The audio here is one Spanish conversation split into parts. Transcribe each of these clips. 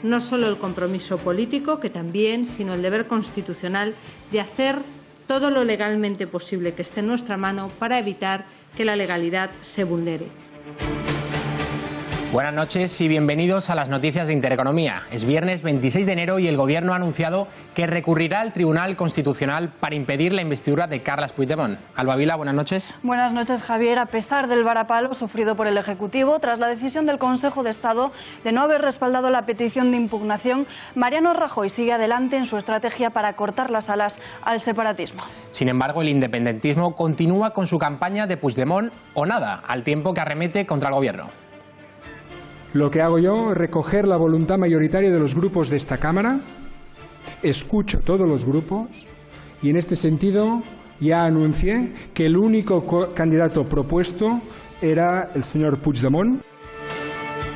no solo el compromiso político, que también, sino el deber constitucional de hacer todo lo legalmente posible que esté en nuestra mano para evitar que la legalidad se vulnere. Buenas noches y bienvenidos a las noticias de Intereconomía. Es viernes 26 de enero y el Gobierno ha anunciado que recurrirá al Tribunal Constitucional para impedir la investidura de Carles Puigdemont. Alba Vila, buenas noches. Buenas noches, Javier. A pesar del varapalo sufrido por el Ejecutivo, tras la decisión del Consejo de Estado de no haber respaldado la petición de impugnación, Mariano Rajoy sigue adelante en su estrategia para cortar las alas al separatismo. Sin embargo, el independentismo continúa con su campaña de Puigdemont o nada, al tiempo que arremete contra el Gobierno. Lo que hago yo es recoger la voluntad mayoritaria de los grupos de esta Cámara, escucho a todos los grupos y en este sentido ya anuncié que el único candidato propuesto era el señor Puigdemont.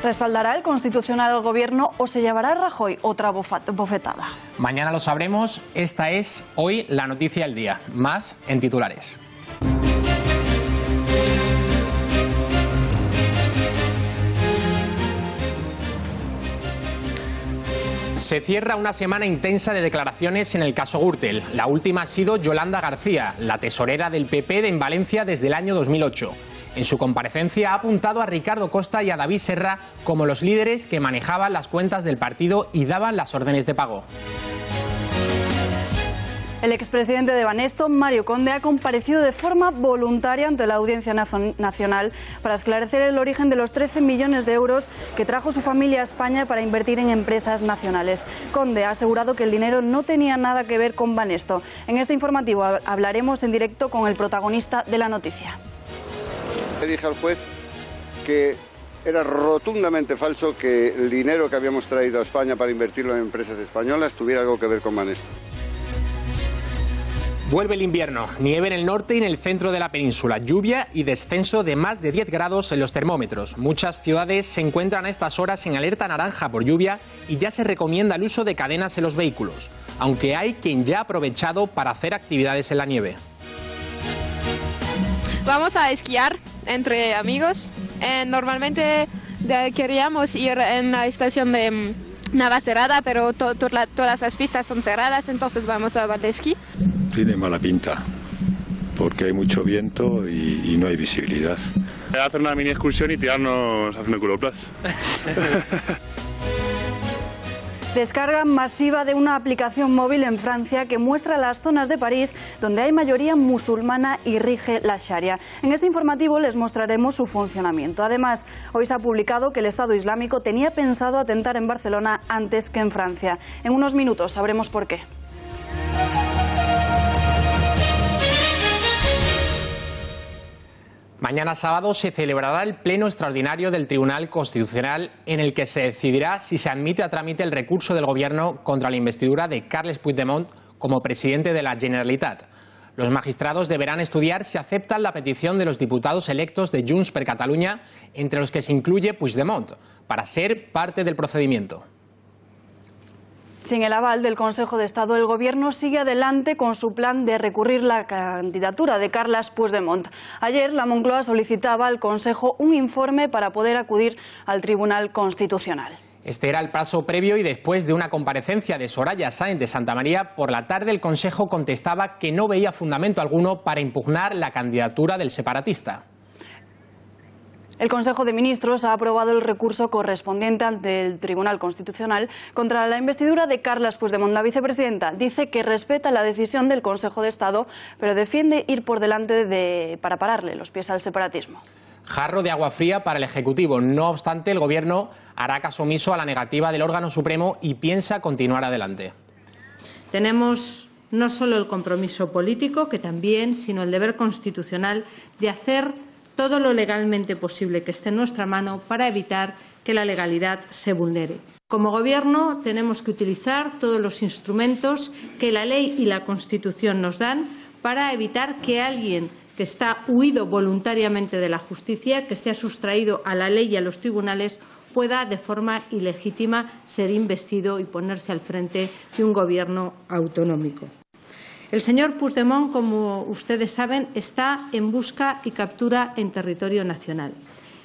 ¿Respaldará el Constitucional al Gobierno o se llevará Rajoy otra bofetada? Mañana lo sabremos. Esta es hoy la noticia del día. Más en titulares. Se cierra una semana intensa de declaraciones en el caso Gürtel. La última ha sido Yolanda García, la tesorera del PP en Valencia desde el año 2008. En su comparecencia ha apuntado a Ricardo Costa y a David Serra como los líderes que manejaban las cuentas del partido y daban las órdenes de pago. El expresidente de Banesto, Mario Conde, ha comparecido de forma voluntaria ante la Audiencia Nacional para esclarecer el origen de los 13 millones de euros que trajo su familia a España para invertir en empresas nacionales. Conde ha asegurado que el dinero no tenía nada que ver con Banesto. En este informativo hablaremos en directo con el protagonista de la noticia. Le dije al juez que era rotundamente falso que el dinero que habíamos traído a España para invertirlo en empresas españolas tuviera algo que ver con Banesto. Vuelve el invierno, nieve en el norte y en el centro de la península, lluvia y descenso de más de 10 grados en los termómetros. Muchas ciudades se encuentran a estas horas en alerta naranja por lluvia y ya se recomienda el uso de cadenas en los vehículos, aunque hay quien ya ha aprovechado para hacer actividades en la nieve. Vamos a esquiar entre amigos. Normalmente queríamos ir en la estación de Navacerrada, pero todas las pistas son cerradas, entonces vamos a Valdesquí. Tiene mala pinta, porque hay mucho viento y no hay visibilidad. Hacer una mini excursión y tirarnos haciendo culoplas. Descarga masiva de una aplicación móvil en Francia que muestra las zonas de París donde hay mayoría musulmana y rige la Sharia. En este informativo les mostraremos su funcionamiento. Además, hoy se ha publicado que el Estado Islámico tenía pensado atentar en Barcelona antes que en Francia. En unos minutos sabremos por qué. Mañana sábado se celebrará el pleno extraordinario del Tribunal Constitucional en el que se decidirá si se admite a trámite el recurso del Gobierno contra la investidura de Carles Puigdemont como presidente de la Generalitat. Los magistrados deberán estudiar si aceptan la petición de los diputados electos de Junts per Catalunya, entre los que se incluye Puigdemont, para ser parte del procedimiento. Sin el aval del Consejo de Estado, el Gobierno sigue adelante con su plan de recurrir la candidatura de Carles Puigdemont. Ayer, la Moncloa solicitaba al Consejo un informe para poder acudir al Tribunal Constitucional. Este era el paso previo y después de una comparecencia de Soraya Sáenz de Santamaría, por la tarde el Consejo contestaba que no veía fundamento alguno para impugnar la candidatura del separatista. El Consejo de Ministros ha aprobado el recurso correspondiente ante el Tribunal Constitucional contra la investidura de Carles Puigdemont. La vicepresidenta dice que respeta la decisión del Consejo de Estado, pero defiende ir por delante para pararle los pies al separatismo. Jarro de agua fría para el Ejecutivo. No obstante, el Gobierno hará caso omiso a la negativa del órgano supremo y piensa continuar adelante. Tenemos no solo el compromiso político, que también, sino el deber constitucional de hacer todo lo legalmente posible que esté en nuestra mano para evitar que la legalidad se vulnere. Como Gobierno tenemos que utilizar todos los instrumentos que la ley y la Constitución nos dan para evitar que alguien que está huido voluntariamente de la justicia, que se ha sustraído a la ley y a los tribunales, pueda de forma ilegítima ser investido y ponerse al frente de un Gobierno autonómico. El señor Puigdemont, como ustedes saben, está en busca y captura en territorio nacional.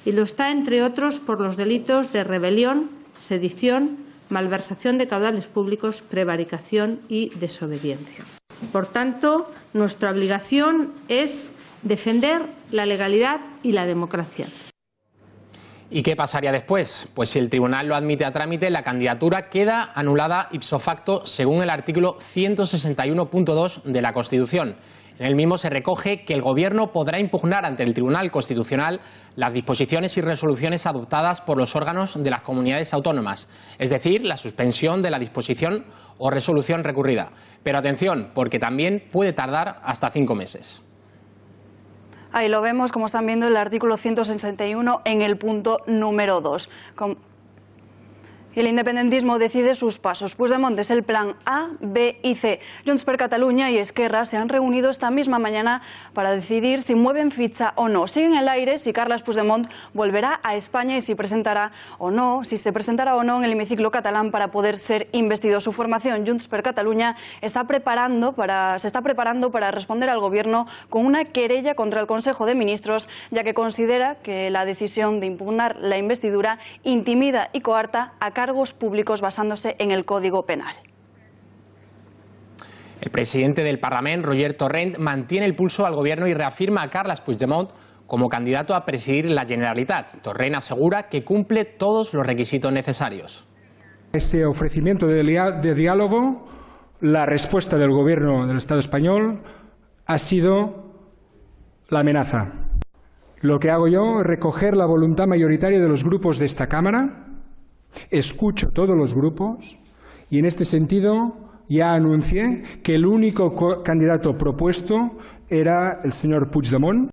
Y lo está, entre otros, por los delitos de rebelión, sedición, malversación de caudales públicos, prevaricación y desobediencia. Por tanto, nuestra obligación es defender la legalidad y la democracia. ¿Y qué pasaría después? Pues si el tribunal lo admite a trámite, la candidatura queda anulada ipso facto según el artículo 161.2 de la Constitución. En el mismo se recoge que el Gobierno podrá impugnar ante el Tribunal Constitucional las disposiciones y resoluciones adoptadas por los órganos de las comunidades autónomas, es decir, la suspensión de la disposición o resolución recurrida. Pero atención, porque también puede tardar hasta 5 meses. Ahí lo vemos, como están viendo, el artículo 161 en el punto número 2. Y el independentismo decide sus pasos. Puigdemont es el plan A, B y C. Junts per Catalunya y Esquerra se han reunido esta misma mañana para decidir si mueven ficha o no. Sigue en el aire si Carles Puigdemont volverá a España y si se presentará o no en el hemiciclo catalán para poder ser investido. Su formación, Junts per Catalunya, se está preparando para responder al Gobierno con una querella contra el Consejo de Ministros, ya que considera que la decisión de impugnar la investidura intimida y coarta a cargos públicos basándose en el Código Penal. El presidente del Parlament, Roger Torrent, mantiene el pulso al Gobierno y reafirma a Carles Puigdemont como candidato a presidir la Generalitat. Torrent asegura que cumple todos los requisitos necesarios. Ese ofrecimiento de diálogo, la respuesta del Gobierno del Estado español ha sido la amenaza. Lo que hago yo es recoger la voluntad mayoritaria de los grupos de esta Cámara. Escucho todos los grupos y en este sentido ya anuncié que el único candidato propuesto era el señor Puigdemont.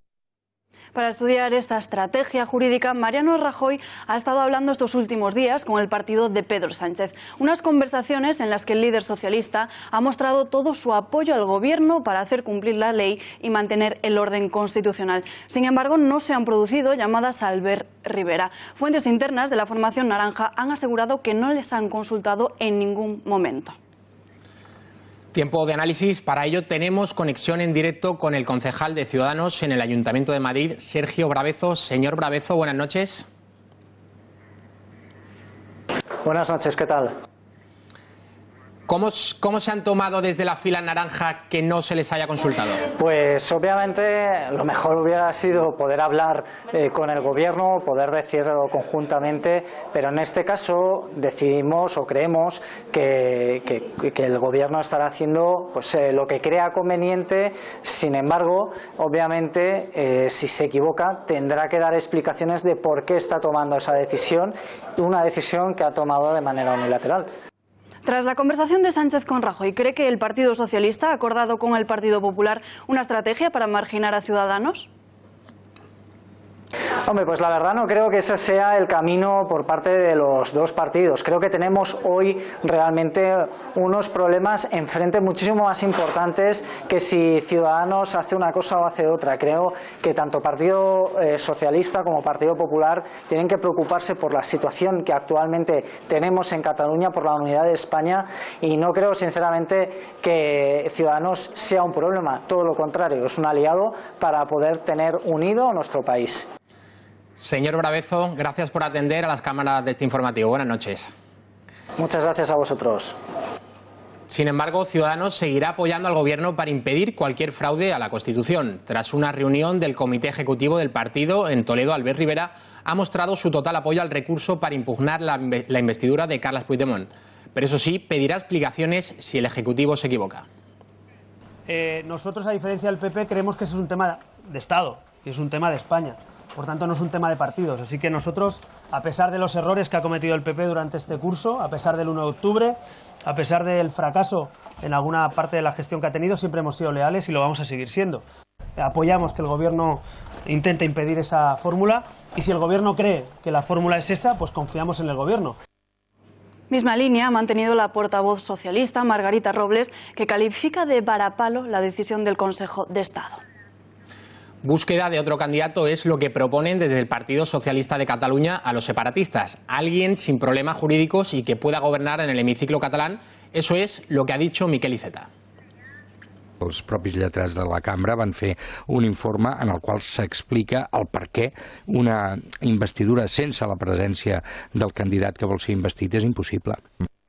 Para estudiar esta estrategia jurídica, Mariano Rajoy ha estado hablando estos últimos días con el partido de Pedro Sánchez. Unas conversaciones en las que el líder socialista ha mostrado todo su apoyo al Gobierno para hacer cumplir la ley y mantener el orden constitucional. Sin embargo, no se han producido llamadas a Albert Rivera. Fuentes internas de la formación naranja han asegurado que no les han consultado en ningún momento. Tiempo de análisis. Para ello tenemos conexión en directo con el concejal de Ciudadanos en el Ayuntamiento de Madrid, Sergio Brabezo. Señor Brabezo, buenas noches. Buenas noches, ¿qué tal? ¿Cómo se han tomado desde la fila naranja que no se les haya consultado? Pues obviamente lo mejor hubiera sido poder hablar con el Gobierno, poder decirlo conjuntamente, pero en este caso decidimos o creemos que el Gobierno estará haciendo pues, lo que crea conveniente. Sin embargo, obviamente, si se equivoca, tendrá que dar explicaciones de por qué está tomando esa decisión, una decisión que ha tomado de manera unilateral. Tras la conversación de Sánchez con Rajoy, ¿cree que el Partido Socialista ha acordado con el Partido Popular una estrategia para marginar a Ciudadanos? Hombre, pues la verdad no creo que ese sea el camino por parte de los dos partidos. Creo que tenemos hoy realmente unos problemas enfrente muchísimo más importantes que si Ciudadanos hace una cosa o hace otra. Creo que tanto Partido Socialista como Partido Popular tienen que preocuparse por la situación que actualmente tenemos en Cataluña, por la unidad de España, y no creo sinceramente que Ciudadanos sea un problema. Todo lo contrario, es un aliado para poder tener unido nuestro país. Señor Brabezo, gracias por atender a las cámaras de este informativo. Buenas noches. Muchas gracias a vosotros. Sin embargo, Ciudadanos seguirá apoyando al Gobierno para impedir cualquier fraude a la Constitución. Tras una reunión del Comité Ejecutivo del partido en Toledo, Albert Rivera ha mostrado su total apoyo al recurso para impugnar la investidura de Carles Puigdemont. Pero eso sí, pedirá explicaciones si el Ejecutivo se equivoca. Nosotros, a diferencia del PP, creemos que ese es un tema de Estado y es un tema de España. Por tanto, no es un tema de partidos. Así que nosotros, a pesar de los errores que ha cometido el PP durante este curso, a pesar del 1 de octubre, a pesar del fracaso en alguna parte de la gestión que ha tenido, siempre hemos sido leales y lo vamos a seguir siendo. Apoyamos que el Gobierno intente impedir esa fórmula y si el Gobierno cree que la fórmula es esa, pues confiamos en el Gobierno. Misma línea ha mantenido la portavoz socialista, Margarita Robles, que califica de varapalo la decisión del Consejo de Estado. Búsqueda de otro candidato es lo que proponen desde el Partido Socialista de Cataluña a los separatistas. Alguien sin problemas jurídicos y que pueda governar en el hemiciclo catalán. Eso es lo que ha dicho Miquel Iceta. Els propis lletrats de la cambra van fer un informe en el qual s'explica el per què una investidura sense la presència del candidat que vol ser investit és impossible.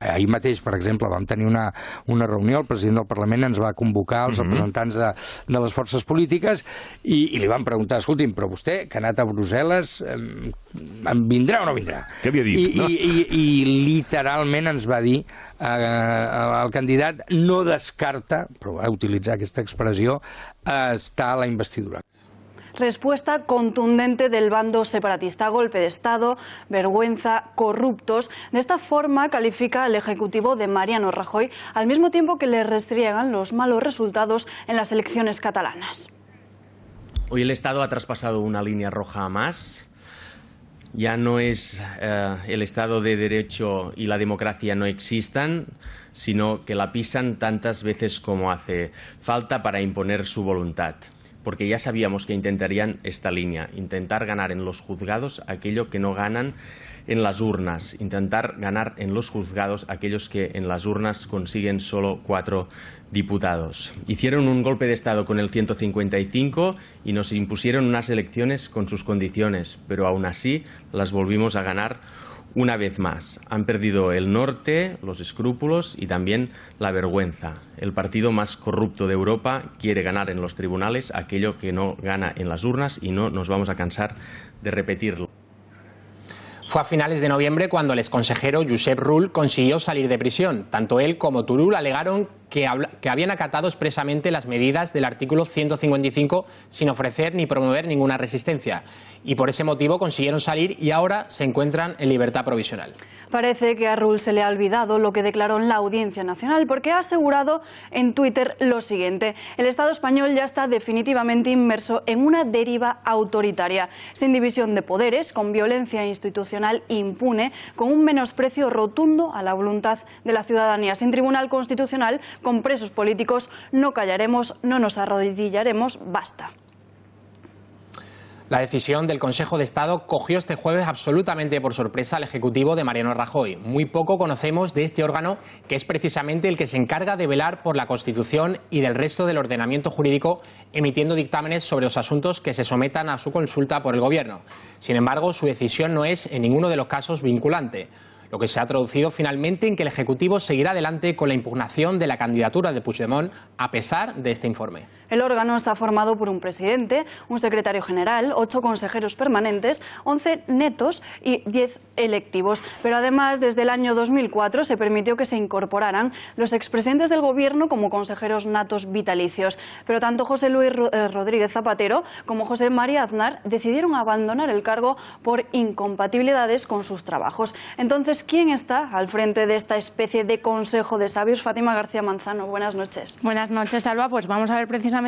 Ahir mateix, per exemple, vam tenir una reunió, el president del Parlament ens va convocar els representants de les forces polítiques i li van preguntar, escolti'm, però vostè, que ha anat a Brussel·les, em vindrà o no vindrà? Què havia dit? I literalment ens va dir el candidat no descarta, però va utilitzar aquesta expressió, estar a la investidura. Respuesta contundente del bando separatista. Golpe de Estado, vergüenza, corruptos. De esta forma califica el Ejecutivo de Mariano Rajoy, al mismo tiempo que le restriegan los malos resultados en las elecciones catalanas. Hoy el Estado ha traspasado una línea roja más. Ya no es el Estado de Derecho y la democracia no existan, sino que la pisan tantas veces como hace falta para imponer su voluntad. Porque ya sabíamos que intentarían esta línea, intentar ganar en los juzgados aquello que no ganan en las urnas, intentar ganar en los juzgados aquellos que en las urnas consiguen solo 4 diputados. Hicieron un golpe de Estado con el 155 y nos impusieron unas elecciones con sus condiciones, pero aún así las volvimos a ganar una vez más. Han perdido el norte, los escrúpulos y también la vergüenza. El partido más corrupto de Europa quiere ganar en los tribunales aquello que no gana en las urnas y no nos vamos a cansar de repetirlo. Fue a finales de noviembre cuando el exconsejero Josep Rull consiguió salir de prisión. Tanto él como Turull alegaron que habían acatado expresamente las medidas del artículo 155 sin ofrecer ni promover ninguna resistencia. Y por ese motivo consiguieron salir y ahora se encuentran en libertad provisional. Parece que a Rull se le ha olvidado lo que declaró en la Audiencia Nacional, porque ha asegurado en Twitter lo siguiente: el Estado español ya está definitivamente inmerso en una deriva autoritaria, sin división de poderes, con violencia institucional impune, con un menosprecio rotundo a la voluntad de la ciudadanía, sin tribunal constitucional, con presos políticos. No callaremos, no nos arrodillaremos, basta. La decisión del Consejo de Estado cogió este jueves absolutamente por sorpresa al Ejecutivo de Mariano Rajoy. Muy poco conocemos de este órgano, que es precisamente el que se encarga de velar por la Constitución y del resto del ordenamiento jurídico, emitiendo dictámenes sobre los asuntos que se sometan a su consulta por el Gobierno. Sin embargo, su decisión no es en ninguno de los casos vinculante, lo que se ha traducido finalmente en que el Ejecutivo seguirá adelante con la impugnación de la candidatura de Puigdemont a pesar de este informe. El órgano está formado por un presidente, un secretario general, 8 consejeros permanentes, 11 netos y 10 electivos. Pero además, desde el año 2004 se permitió que se incorporaran los expresidentes del Gobierno como consejeros natos vitalicios. Pero tanto José Luis Rodríguez Zapatero como José María Aznar decidieron abandonar el cargo por incompatibilidades con sus trabajos. Entonces, ¿quién está al frente de esta especie de consejo de sabios? Fátima García Manzano, buenas noches. Buenas noches, Alba. Pues vamos a ver precisamente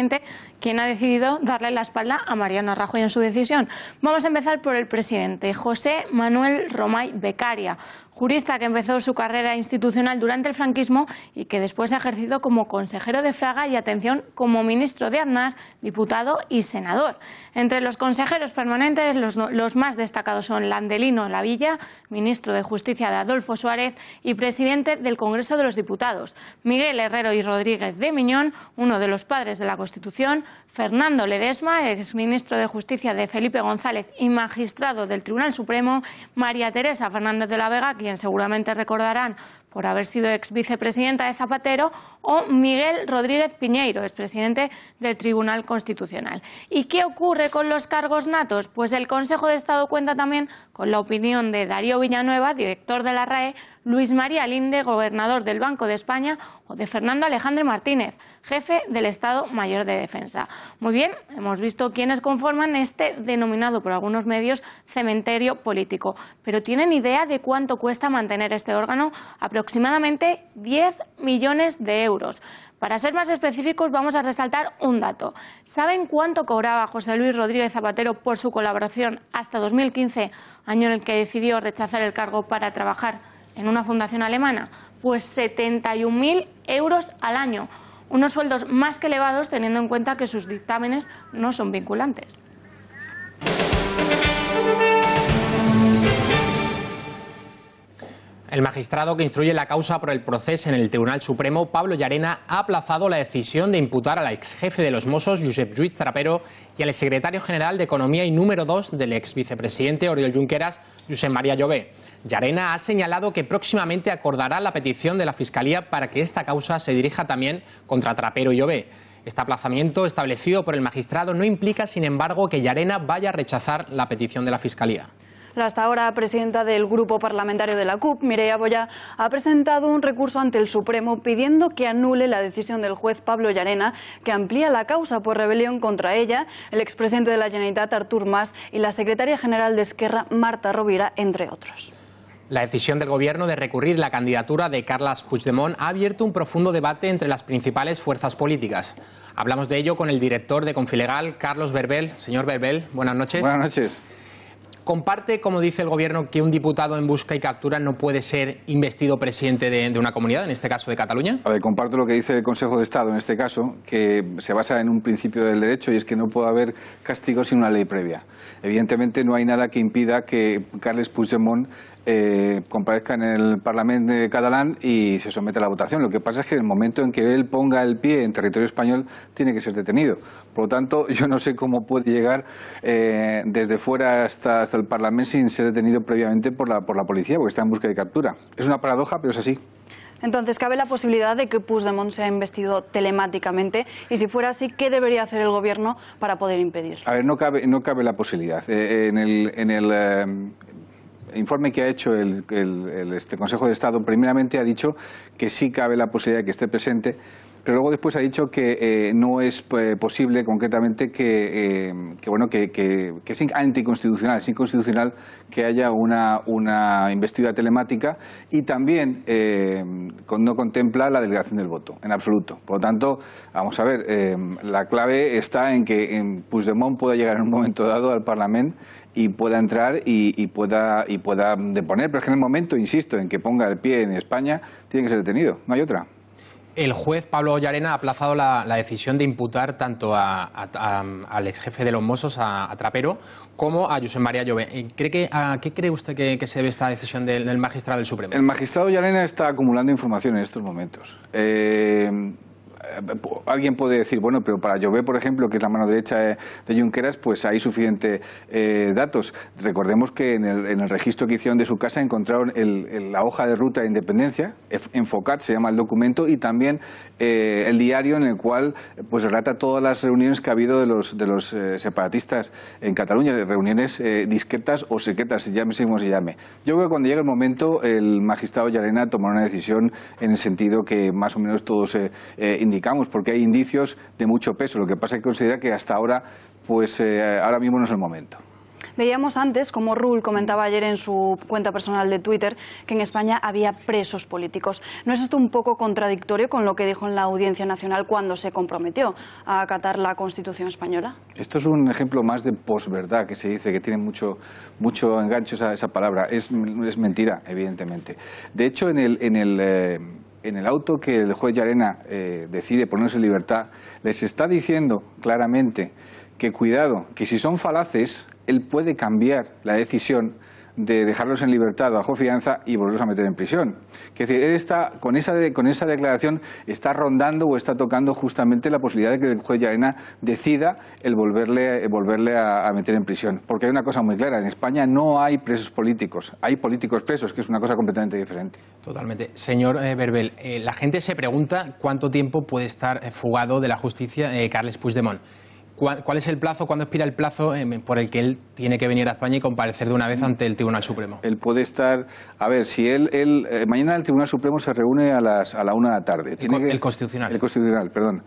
quién ha decidido darle la espalda a Mariano Rajoy en su decisión. Vamos a empezar por el presidente, José Manuel Romay Beccaria, jurista que empezó su carrera institucional durante el franquismo y que después ha ejercido como consejero de Fraga y, atención, como ministro de Aznar, diputado y senador. Entre los consejeros permanentes, los más destacados son Landelino Lavilla, ministro de Justicia de Adolfo Suárez y presidente del Congreso de los Diputados, Miguel Herrero y Rodríguez de Miñón, uno de los padres de la Constitución, Fernando Ledesma, exministro de Justicia de Felipe González y magistrado del Tribunal Supremo, María Teresa Fernández de la Vega, quien seguramente recordarán por haber sido ex vicepresidenta de Zapatero, o Miguel Rodríguez Piñeiro, expresidente del Tribunal Constitucional. ¿Y qué ocurre con los cargos natos? Pues el Consejo de Estado cuenta también con la opinión de Darío Villanueva, director de la RAE, Luis María Linde, gobernador del Banco de España, o de Fernando Alejandro Martínez, jefe del Estado Mayor de Defensa. Muy bien, hemos visto quiénes conforman este denominado por algunos medios cementerio político, pero ¿tienen idea de cuánto cuesta mantener este órgano? Aproximadamente 10 millones de euros. Para ser más específicos, vamos a resaltar un dato. ¿Saben cuánto cobraba José Luis Rodríguez Zapatero por su colaboración hasta 2015, año en el que decidió rechazar el cargo para trabajar en una fundación alemana? Pues 71.000 euros al año. Unos sueldos más que elevados, teniendo en cuenta que sus dictámenes no son vinculantes. El magistrado que instruye la causa por el proceso en el Tribunal Supremo, Pablo Llarena, ha aplazado la decisión de imputar al exjefe de los Mossos, Josep Lluís Trapero, y al secretario general de Economía y número 2 del exvicepresidente Oriol Junqueras, Josep María Llobé. Llarena ha señalado que próximamente acordará la petición de la Fiscalía para que esta causa se dirija también contra Trapero y Llobé. Este aplazamiento establecido por el magistrado no implica, sin embargo, que Llarena vaya a rechazar la petición de la Fiscalía. La hasta ahora presidenta del grupo parlamentario de la CUP, Mireia Boya, ha presentado un recurso ante el Supremo pidiendo que anule la decisión del juez Pablo Llarena, que amplía la causa por rebelión contra ella, el expresidente de la Generalitat, Artur Mas, y la secretaria general de Esquerra, Marta Rovira, entre otros. La decisión del Gobierno de recurrir la candidatura de Carles Puigdemont ha abierto un profundo debate entre las principales fuerzas políticas. Hablamos de ello con el director de Confilegal, Carlos Berbel. Señor Berbel, buenas noches. Buenas noches. ¿Comparte, como dice el Gobierno, que un diputado en busca y captura no puede ser investido presidente de una comunidad, en este caso de Cataluña? A ver, comparto lo que dice el Consejo de Estado en este caso, que se basa en un principio del derecho y es que no puede haber castigo sin una ley previa. Evidentemente no hay nada que impida que Carles Puigdemont comparezca en el Parlamento catalán y se someta a la votación. Lo que pasa es que en el momento en que él ponga el pie en territorio español tiene que ser detenido. Por lo tanto, yo no sé cómo puede llegar desde fuera hasta el Parlamento sin ser detenido previamente por la policía, porque está en busca de captura. Es una paradoja, pero es así. Entonces, ¿cabe la posibilidad de que Puigdemont sea investido telemáticamente? Y si fuera así, ¿qué debería hacer el Gobierno para poder impedir? A ver, no cabe la posibilidad. En el informe que ha hecho el Consejo de Estado, primeramente ha dicho que sí cabe la posibilidad de que esté presente, pero luego después ha dicho que no es posible concretamente que es anticonstitucional, es inconstitucional que haya una investidura telemática y también no contempla la delegación del voto, en absoluto. Por lo tanto, vamos a ver, la clave está en que Puigdemont pueda llegar en un momento dado al Parlamento y pueda entrar y pueda deponer, pero es que en el momento, insisto, en que ponga el pie en España, tiene que ser detenido, no hay otra. El juez Pablo Llarena ha aplazado la decisión de imputar tanto al exjefe de los Mossos, a Trapero, como a Josep María Llobé. ¿A qué cree usted que se debe esta decisión del magistrado del Supremo? El magistrado Llarena está acumulando información en estos momentos. Alguien puede decir, bueno, pero para Llobé, por ejemplo, que es la mano derecha de Junqueras, pues hay suficientes datos. Recordemos que en el registro que hicieron de su casa encontraron la hoja de ruta de independencia, Enfocat se llama el documento, y también el diario en el cual pues relata todas las reuniones que ha habido de los separatistas en Cataluña, reuniones discretas o secretas, llámese como se llame. Yo creo que cuando llegue el momento, el magistrado Llarena tomará una decisión en el sentido que más o menos todos indicamos, porque hay indicios de mucho peso. Lo que pasa es que considera que hasta ahora, pues ahora mismo no es el momento. Veíamos antes, como Rull comentaba ayer en su cuenta personal de Twitter, que en España había presos políticos. ¿No es esto un poco contradictorio con lo que dijo en la Audiencia Nacional cuando se comprometió a acatar la Constitución española? Esto es un ejemplo más de posverdad, que se dice, que tiene mucho engancho esa palabra. Es mentira, evidentemente. De hecho, en el auto que el juez Llarena decide ponerse en libertad, les está diciendo claramente que cuidado, que si son falaces, él puede cambiar la decisión de dejarlos en libertad bajo fianza y volverlos a meter en prisión. Es decir, él está, con esa declaración está rondando o está tocando justamente la posibilidad de que el juez Llarena decida el volverle a meter en prisión. Porque hay una cosa muy clara, en España no hay presos políticos, hay políticos presos, que es una cosa completamente diferente. Totalmente. Señor Berbel, la gente se pregunta cuánto tiempo puede estar fugado de la justicia Carles Puigdemont. ¿Cuál es el plazo, cuándo expira el plazo por el que él tiene que venir a España y comparecer de una vez ante el Tribunal Supremo? Él puede estar, a ver, si mañana el Tribunal Supremo se reúne a la 1 de la tarde. El Constitucional. El Constitucional, perdón.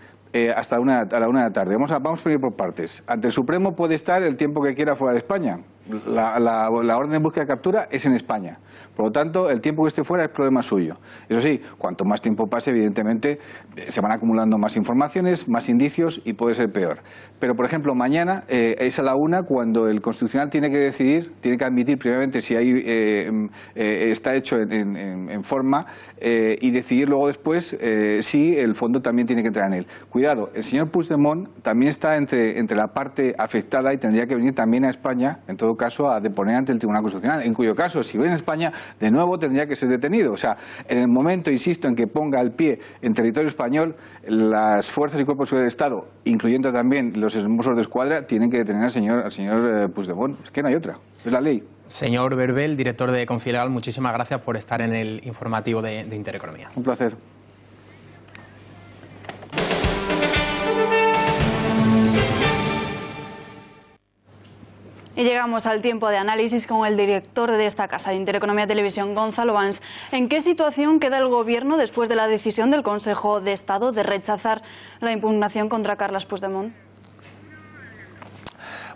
Hasta a la 1 de la tarde. Vamos a ir por partes. Ante el Supremo puede estar el tiempo que quiera fuera de España. La orden de búsqueda de captura es en España. Por lo tanto, el tiempo que esté fuera es problema suyo. Eso sí, cuanto más tiempo pase, evidentemente, se van acumulando más informaciones, más indicios y puede ser peor. Pero, por ejemplo, mañana es a la 1 cuando el Constitucional tiene que decidir, tiene que admitir previamente si está hecho en forma y decidir luego después si el fondo también tiene que entrar en él. Cuidado, el señor Puigdemont también está entre la parte afectada y tendría que venir también a España, en todo caso a deponer ante el Tribunal Constitucional, en cuyo caso, si viene a España, de nuevo tendría que ser detenido. O sea, en el momento, insisto, en que ponga el pie en territorio español, las fuerzas y cuerpos de seguridad del Estado, incluyendo también los Mossos de Escuadra, tienen que detener al señor Puigdemont. Es que no hay otra, es la ley. Señor Berbel, director de Confilegal, muchísimas gracias por estar en el informativo de Intereconomía. Un placer. Y llegamos al tiempo de análisis con el director de esta casa de Intereconomía Televisión, Gonzalo Bans. ¿En qué situación queda el Gobierno después de la decisión del Consejo de Estado de rechazar la impugnación contra Carles Puigdemont?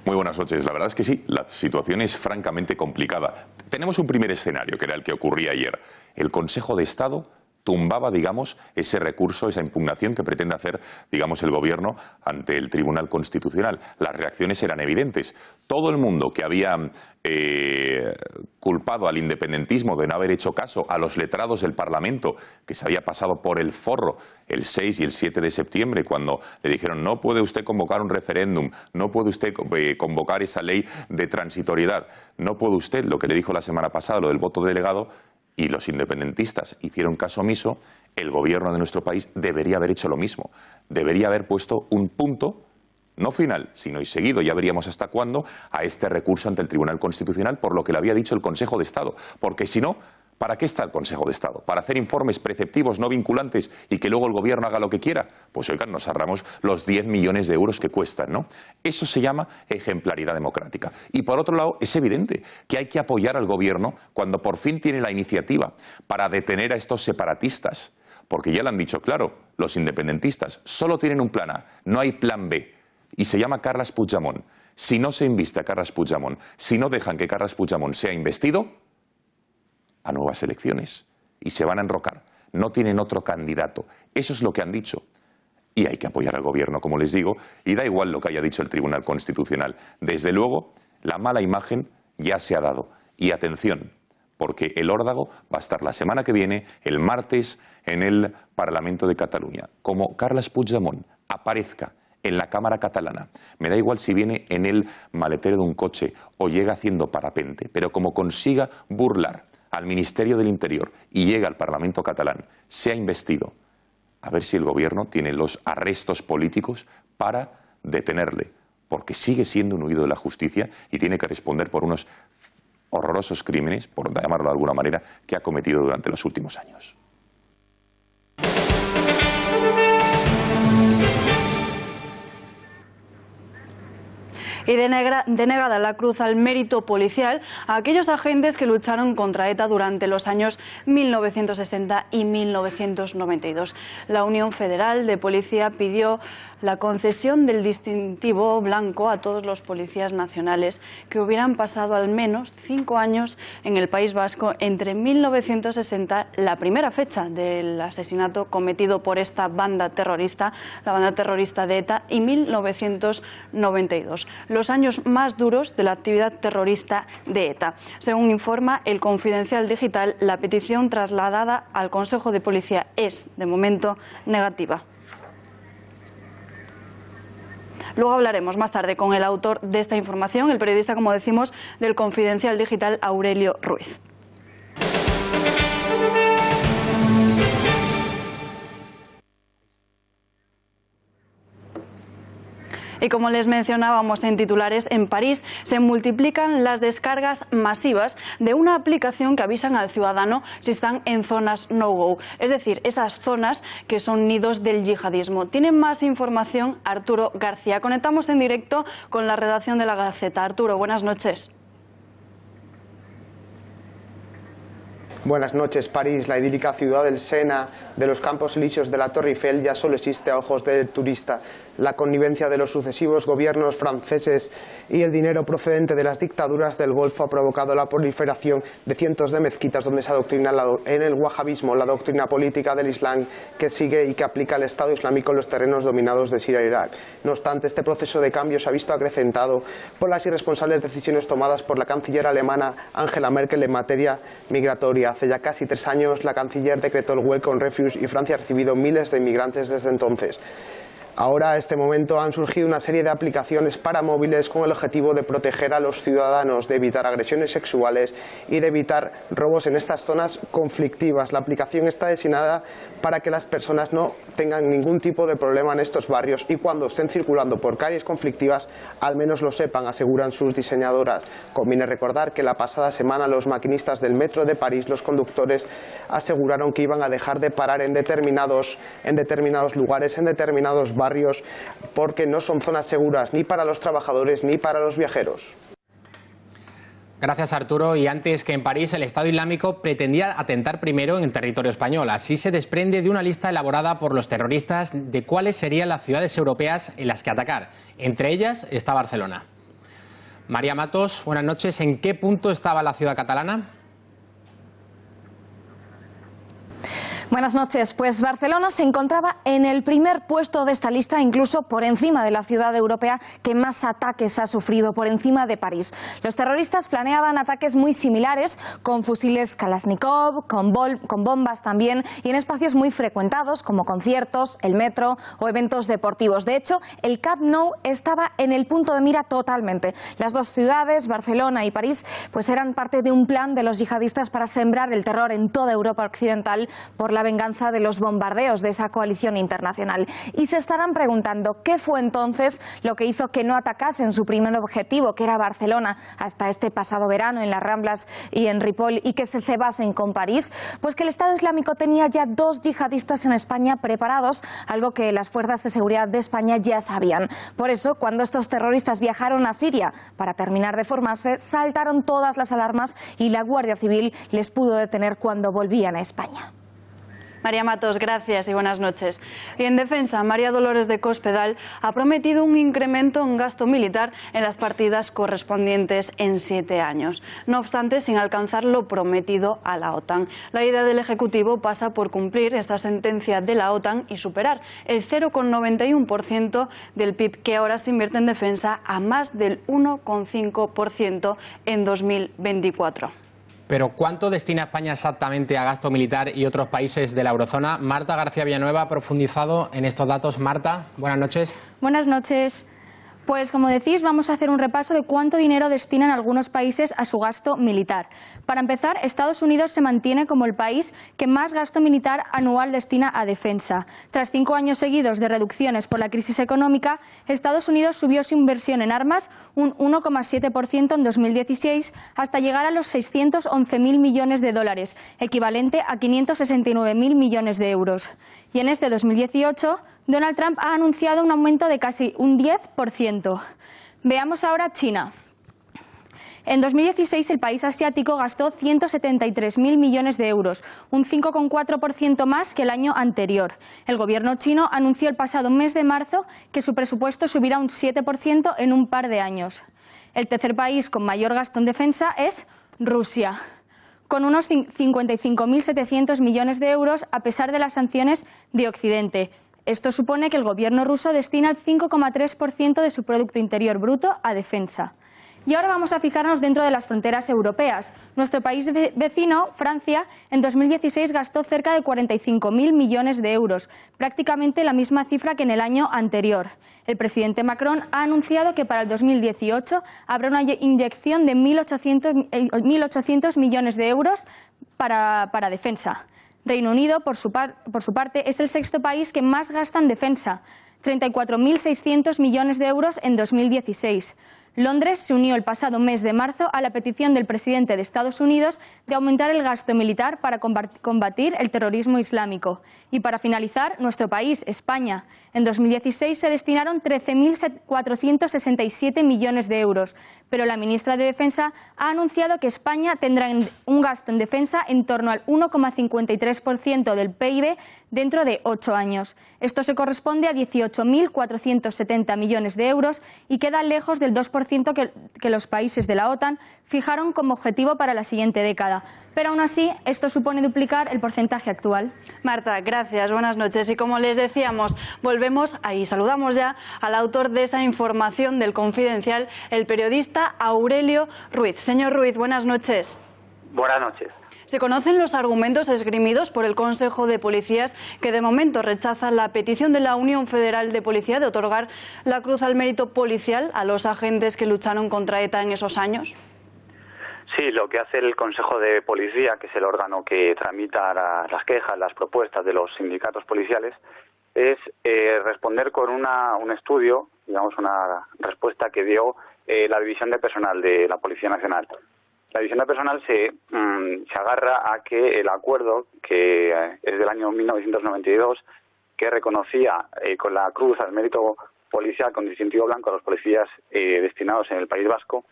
Muy buenas noches. La verdad es que sí, la situación es francamente complicada. Tenemos un primer escenario, que era el que ocurría ayer. El Consejo de Estado tumbaba, digamos, ese recurso, esa impugnación que pretende hacer, digamos, el Gobierno ante el Tribunal Constitucional. Las reacciones eran evidentes. Todo el mundo que había culpado al independentismo de no haber hecho caso a los letrados del Parlamento, que se había pasado por el forro el 6 y el 7 de septiembre, cuando le dijeron no puede usted convocar un referéndum, no puede usted convocar esa ley de transitoriedad, no puede usted, lo que le dijo la semana pasada, lo del voto delegado, y los independentistas hicieron caso omiso, el Gobierno de nuestro país debería haber hecho lo mismo. Debería haber puesto un punto, no final, sino y seguido, ya veríamos hasta cuándo, a este recurso ante el Tribunal Constitucional por lo que le había dicho el Consejo de Estado. Porque si no, ¿para qué está el Consejo de Estado? ¿Para hacer informes preceptivos no vinculantes y que luego el Gobierno haga lo que quiera? Pues oigan, nos ahorramos los 10 millones de euros que cuestan, ¿no? Eso se llama ejemplaridad democrática. Y por otro lado, es evidente que hay que apoyar al Gobierno cuando por fin tiene la iniciativa para detener a estos separatistas. Porque ya lo han dicho claro, los independentistas solo tienen un plan A, no hay plan B. Y se llama Carles Puigdemont. Si no se inviste a Carles Puigdemont, si no dejan que Carles Puigdemont sea investido, a nuevas elecciones y se van a enrocar. No tienen otro candidato. Eso es lo que han dicho. Y hay que apoyar al Gobierno, como les digo, y da igual lo que haya dicho el Tribunal Constitucional. Desde luego, la mala imagen ya se ha dado. Y atención, porque el órdago va a estar la semana que viene, el martes, en el Parlamento de Cataluña. Como Carles Puigdemont aparezca en la Cámara catalana, me da igual si viene en el maletero de un coche o llega haciendo parapente, pero como consiga burlar al Ministerio del Interior y llega al Parlamento catalán, sea investido, a ver si el Gobierno tiene los arrestos políticos para detenerle, porque sigue siendo un huido de la justicia y tiene que responder por unos horrorosos crímenes, por llamarlo de alguna manera, que ha cometido durante los últimos años. Y denegada la cruz al mérito policial a aquellos agentes que lucharon contra ETA durante los años 1960 y 1992. La Unión Federal de Policía pidió la concesión del distintivo blanco a todos los policías nacionales que hubieran pasado al menos 5 años en el País Vasco entre 1960, la primera fecha del asesinato cometido por esta banda terrorista, la banda terrorista de ETA, y 1992. Los años más duros de la actividad terrorista de ETA. Según informa El Confidencial Digital, la petición trasladada al Consejo de Policía es, de momento, negativa. Luego hablaremos más tarde con el autor de esta información, el periodista, como decimos, del Confidencial Digital, Aurelio Ruiz. Y como les mencionábamos en titulares, en París se multiplican las descargas masivas de una aplicación que avisan al ciudadano si están en zonas no-go, es decir, esas zonas que son nidos del yihadismo. Tiene más información Arturo García. Conectamos en directo con la redacción de La Gaceta. Arturo, buenas noches. Buenas noches. París, la idílica ciudad del Sena, de los Campos Elíseos, de la Torre Eiffel, ya solo existe a ojos del turista. La connivencia de los sucesivos gobiernos franceses y el dinero procedente de las dictaduras del Golfo ha provocado la proliferación de cientos de mezquitas donde se adoctrina en el wahabismo, la doctrina política del Islam que sigue y que aplica el Estado Islámico en los terrenos dominados de Siria e Irak. No obstante, este proceso de cambio se ha visto acrecentado por las irresponsables decisiones tomadas por la canciller alemana Angela Merkel en materia migratoria. Hace ya casi 3 años la canciller decretó el Welcome Refuge y Francia ha recibido miles de inmigrantes desde entonces. Ahora, a este momento, han surgido una serie de aplicaciones para móviles con el objetivo de proteger a los ciudadanos, de evitar agresiones sexuales y de evitar robos en estas zonas conflictivas. La aplicación está destinada para que las personas no tengan ningún tipo de problema en estos barrios y cuando estén circulando por calles conflictivas al menos lo sepan, aseguran sus diseñadoras. Conviene recordar que la pasada semana los maquinistas del metro de París, los conductores, aseguraron que iban a dejar de parar en determinados lugares, en determinados barrios, porque no son zonas seguras ni para los trabajadores ni para los viajeros. Gracias, Arturo. Y antes que en París, el Estado Islámico pretendía atentar primero en territorio español. Así se desprende de una lista elaborada por los terroristas de cuáles serían las ciudades europeas en las que atacar. Entre ellas está Barcelona. María Matos, buenas noches. ¿En qué punto estaba la ciudad catalana? Buenas noches. Pues Barcelona se encontraba en el primer puesto de esta lista, incluso por encima de la ciudad europea que más ataques ha sufrido, por encima de París. Los terroristas planeaban ataques muy similares, con fusiles Kalashnikov, con bombas también, y en espacios muy frecuentados, como conciertos, el metro o eventos deportivos. De hecho, el Camp Nou estaba en el punto de mira totalmente. Las dos ciudades, Barcelona y París, pues eran parte de un plan de los yihadistas para sembrar el terror en toda Europa occidental por la venganza de los bombardeos de esa coalición internacional. Y se estarán preguntando qué fue entonces lo que hizo que no atacasen su primer objetivo, que era Barcelona, hasta este pasado verano en las Ramblas y en Ripoll, y que se cebasen con París. Pues que el Estado Islámico tenía ya dos yihadistas en España preparados, algo que las fuerzas de seguridad de España ya sabían. Por eso, cuando estos terroristas viajaron a Siria para terminar de formarse, saltaron todas las alarmas y la Guardia Civil les pudo detener cuando volvían a España. María Matos, gracias y buenas noches. Y en defensa, María Dolores de Cospedal ha prometido un incremento en gasto militar en las partidas correspondientes en 7 años. No obstante, sin alcanzar lo prometido a la OTAN. La idea del Ejecutivo pasa por cumplir esta sentencia de la OTAN y superar el 0,91% del PIB que ahora se invierte en defensa a más del 1,5% en 2024. Pero ¿cuánto destina España exactamente a gasto militar y otros países de la eurozona? Marta García Villanueva ha profundizado en estos datos. Marta, buenas noches. Buenas noches. Pues como decís, vamos a hacer un repaso de cuánto dinero destinan algunos países a su gasto militar. Para empezar, Estados Unidos se mantiene como el país que más gasto militar anual destina a defensa. Tras 5 años seguidos de reducciones por la crisis económica, Estados Unidos subió su inversión en armas un 1,7% en 2016 hasta llegar a los 611.000 millones de dólares, equivalente a 569.000 millones de euros. Y en este 2018, Donald Trump ha anunciado un aumento de casi un 10%. Veamos ahora China. En 2016 el país asiático gastó 173.000 millones de euros, un 5,4% más que el año anterior. El gobierno chino anunció el pasado mes de marzo que su presupuesto subirá un 7% en un par de años. El tercer país con mayor gasto en defensa es Rusia, con unos 55.700 millones de euros a pesar de las sanciones de Occidente. Esto supone que el gobierno ruso destina el 5,3% de su Producto Interior Bruto a defensa. Y ahora vamos a fijarnos dentro de las fronteras europeas. Nuestro país vecino, Francia, en 2016 gastó cerca de 45.000 millones de euros, prácticamente la misma cifra que en el año anterior. El presidente Macron ha anunciado que para el 2018 habrá una inyección de 1.800 millones de euros para defensa. Reino Unido, por su parte, es el sexto país que más gasta en defensa, 34.600 millones de euros en 2016. Londres se unió el pasado mes de marzo a la petición del presidente de Estados Unidos de aumentar el gasto militar para combatir el terrorismo islámico. Y para finalizar, nuestro país, España. En 2016 se destinaron 13.467 millones de euros, pero la ministra de Defensa ha anunciado que España tendrá un gasto en defensa en torno al 1,53% del PIB dentro de 8 años. Esto se corresponde a 18.470 millones de euros y queda lejos del 2% que los países de la OTAN fijaron como objetivo para la siguiente década. Pero aún así, esto supone duplicar el porcentaje actual. Marta, gracias, buenas noches. Y como les decíamos, volvemos ahí, saludamos ya al autor de esta información del Confidencial, el periodista Aurelio Ruiz. Señor Ruiz, buenas noches. Buenas noches. Se conocen los argumentos esgrimidos por el Consejo de Policías, que de momento rechaza la petición de la Unión Federal de Policía de otorgar la Cruz al Mérito Policial a los agentes que lucharon contra ETA en esos años. Sí, lo que hace el Consejo de Policía, que es el órgano que tramita las quejas, las propuestas de los sindicatos policiales, es responder con un estudio, digamos una respuesta que dio la División de Personal de la Policía Nacional. La División de Personal se agarra a que el acuerdo, que es del año 1992, que reconocía con la Cruz al Mérito Policial con distintivo blanco a los policías destinados en el País Vasco,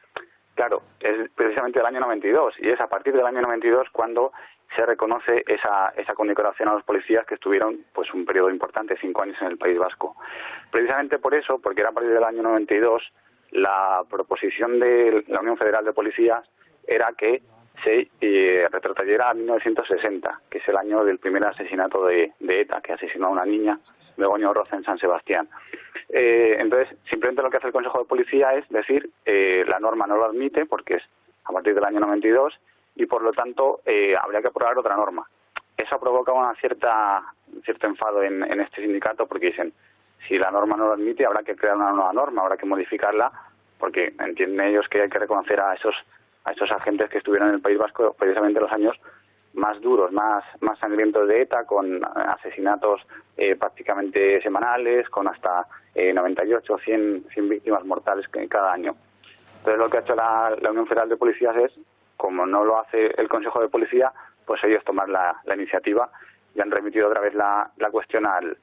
claro, es precisamente del año 92, y es a partir del año 92 cuando se reconoce esa condecoración a los policías que estuvieron pues un periodo importante, 5 años en el País Vasco. Precisamente por eso, porque era a partir del año 92, la proposición de la Unión Federal de Policías era que se retrotrayera a 1960, que es el año del primer asesinato de ETA, que asesinó a una niña, Begoña Roza, en San Sebastián. Entonces, simplemente lo que hace el Consejo de Policía es decir, la norma no lo admite porque es a partir del año 92 y por lo tanto habría que aprobar otra norma. Eso ha provocado un cierto enfado en este sindicato porque dicen, si la norma no lo admite habrá que crear una nueva norma, habrá que modificarla porque entienden ellos que hay que reconocer a esos agentes que estuvieron en el País Vasco precisamente los años más duros, más sangrientos de ETA, con asesinatos prácticamente semanales, con hasta 98 o 100 víctimas mortales cada año. Entonces lo que ha hecho la Unión Federal de Policías es, como no lo hace el Consejo de Policía, pues ellos toman la iniciativa y han remitido otra vez la cuestión al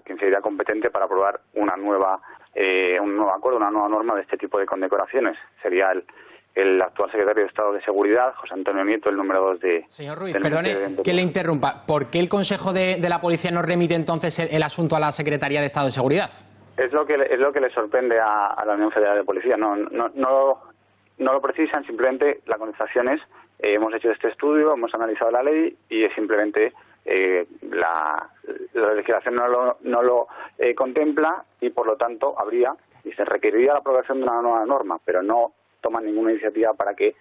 quien sería competente para aprobar un nuevo acuerdo, una nueva norma de este tipo de condecoraciones. Sería el actual secretario de Estado de Seguridad, José Antonio Nieto, el número 2 de... Señor Ruiz, perdone que le interrumpa. ¿Por qué el Consejo de la Policía no remite entonces el asunto a la Secretaría de Estado de Seguridad? Es lo que le sorprende a la Unión Federal de Policía. No lo precisan, simplemente la contestación es hemos hecho este estudio, hemos analizado la ley y es simplemente la legislación no lo contempla y por lo tanto habría y se requeriría la aprobación de una nueva norma, pero no toman ninguna iniciativa para que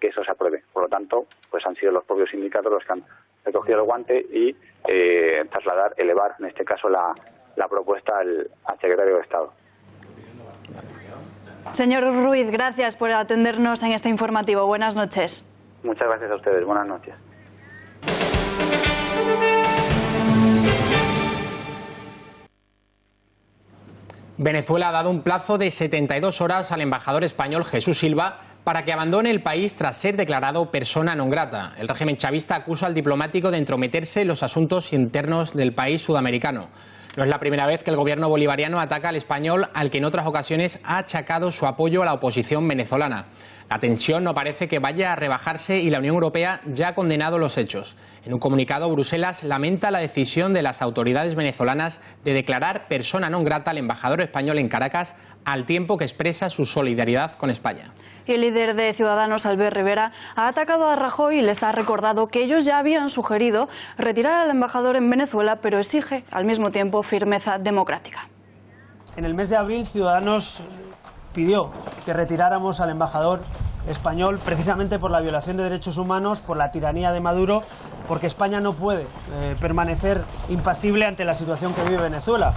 eso se apruebe. Por lo tanto, pues han sido los propios sindicatos los que han recogido el guante y elevar en este caso la propuesta al secretario de Estado. Señor Ruiz, gracias por atendernos en este informativo. Buenas noches. Muchas gracias a ustedes. Buenas noches. Venezuela ha dado un plazo de 72 horas al embajador español Jesús Silva para que abandone el país tras ser declarado persona non grata. El régimen chavista acusa al diplomático de entrometerse en los asuntos internos del país sudamericano. No es la primera vez que el gobierno bolivariano ataca al español, al que en otras ocasiones ha achacado su apoyo a la oposición venezolana. La tensión no parece que vaya a rebajarse y la Unión Europea ya ha condenado los hechos. En un comunicado, Bruselas lamenta la decisión de las autoridades venezolanas de declarar persona non grata al embajador español en Caracas, al tiempo que expresa su solidaridad con España. Y el líder de Ciudadanos, Albert Rivera, ha atacado a Rajoy y les ha recordado que ellos ya habían sugerido retirar al embajador en Venezuela, pero exige al mismo tiempo firmeza democrática. En el mes de abril, Ciudadanos pidió que retiráramos al embajador español precisamente por la violación de derechos humanos, por la tiranía de Maduro, porque España no puede permanecer impasible ante la situación que vive Venezuela.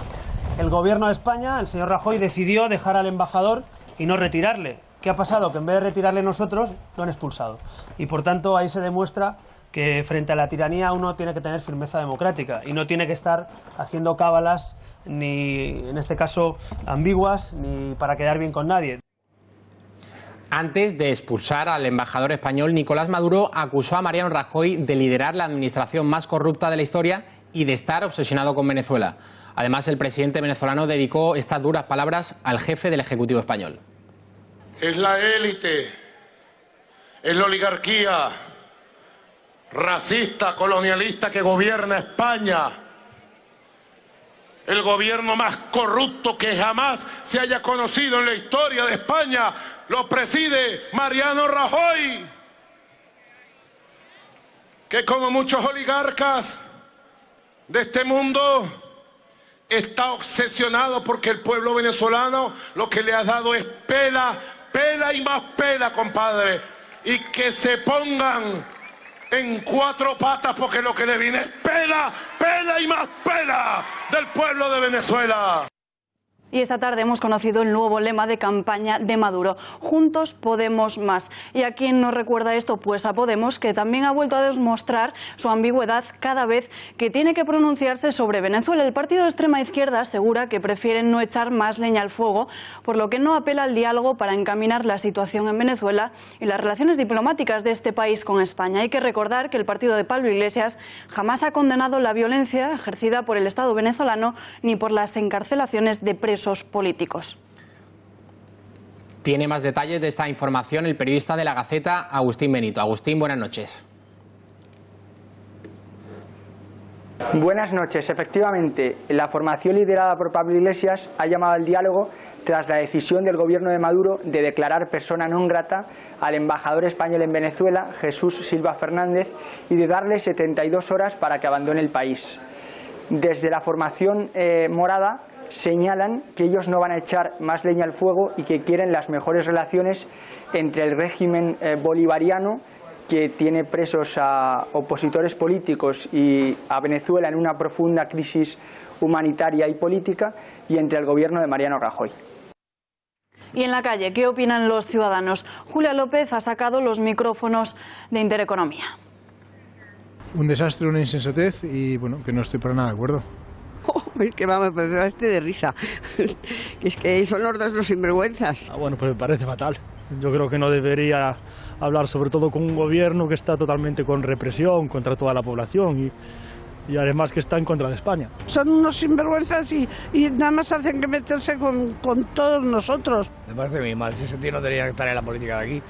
El gobierno de España, el señor Rajoy, decidió dejar al embajador y no retirarle. ¿Qué ha pasado? Que en vez de retirarle nosotros, lo han expulsado. Y por tanto ahí se demuestra que frente a la tiranía uno tiene que tener firmeza democrática y no tiene que estar haciendo cábalas, ni en este caso ambiguas, ni para quedar bien con nadie. Antes de expulsar al embajador español, Nicolás Maduro acusó a Mariano Rajoy de liderar la administración más corrupta de la historia y de estar obsesionado con Venezuela. Además, el presidente venezolano dedicó estas duras palabras al jefe del Ejecutivo español. Es la élite, es la oligarquía racista, colonialista que gobierna España. El gobierno más corrupto que jamás se haya conocido en la historia de España lo preside Mariano Rajoy, que como muchos oligarcas de este mundo está obsesionado porque el pueblo venezolano lo que le ha dado es pela y más pela, compadre, y que se pongan en cuatro patas porque lo que le viene es pena, pena y más pena del pueblo de Venezuela. Y esta tarde hemos conocido el nuevo lema de campaña de Maduro, Juntos Podemos Más. ¿Y a quién nos recuerda esto? Pues a Podemos, que también ha vuelto a demostrar su ambigüedad cada vez que tiene que pronunciarse sobre Venezuela. El partido de extrema izquierda asegura que prefieren no echar más leña al fuego, por lo que no apela al diálogo para encaminar la situación en Venezuela y las relaciones diplomáticas de este país con España. Hay que recordar que el partido de Pablo Iglesias jamás ha condenado la violencia ejercida por el Estado venezolano ni por las encarcelaciones de presos políticos. Tiene más detalles de esta información el periodista de La Gaceta, Agustín Benito. Agustín, buenas noches. Buenas noches. Efectivamente, la formación liderada por Pablo Iglesias ha llamado al diálogo tras la decisión del gobierno de Maduro de declarar persona non grata al embajador español en Venezuela, Jesús Silva Fernández, y de darle 72 horas para que abandone el país. Desde la formación morada señalan que ellos no van a echar más leña al fuego y que quieren las mejores relaciones entre el régimen bolivariano, que tiene presos a opositores políticos, y a Venezuela en una profunda crisis humanitaria y política, y entre el gobierno de Mariano Rajoy. Y en la calle, ¿qué opinan los ciudadanos? Julia López ha sacado los micrófonos de Intereconomía. Un desastre, una insensatez y bueno, que no estoy para nada de acuerdo. Es que vamos, pues de risa. Es que son los dos los sinvergüenzas. Bueno, pues me parece fatal. Yo creo que no debería hablar, sobre todo con un gobierno que está totalmente con represión contra toda la población y además que está en contra de España. Son unos sinvergüenzas y nada más hacen que meterse con todos nosotros. Me parece muy mal. Ese tío no debería estar en la política de aquí.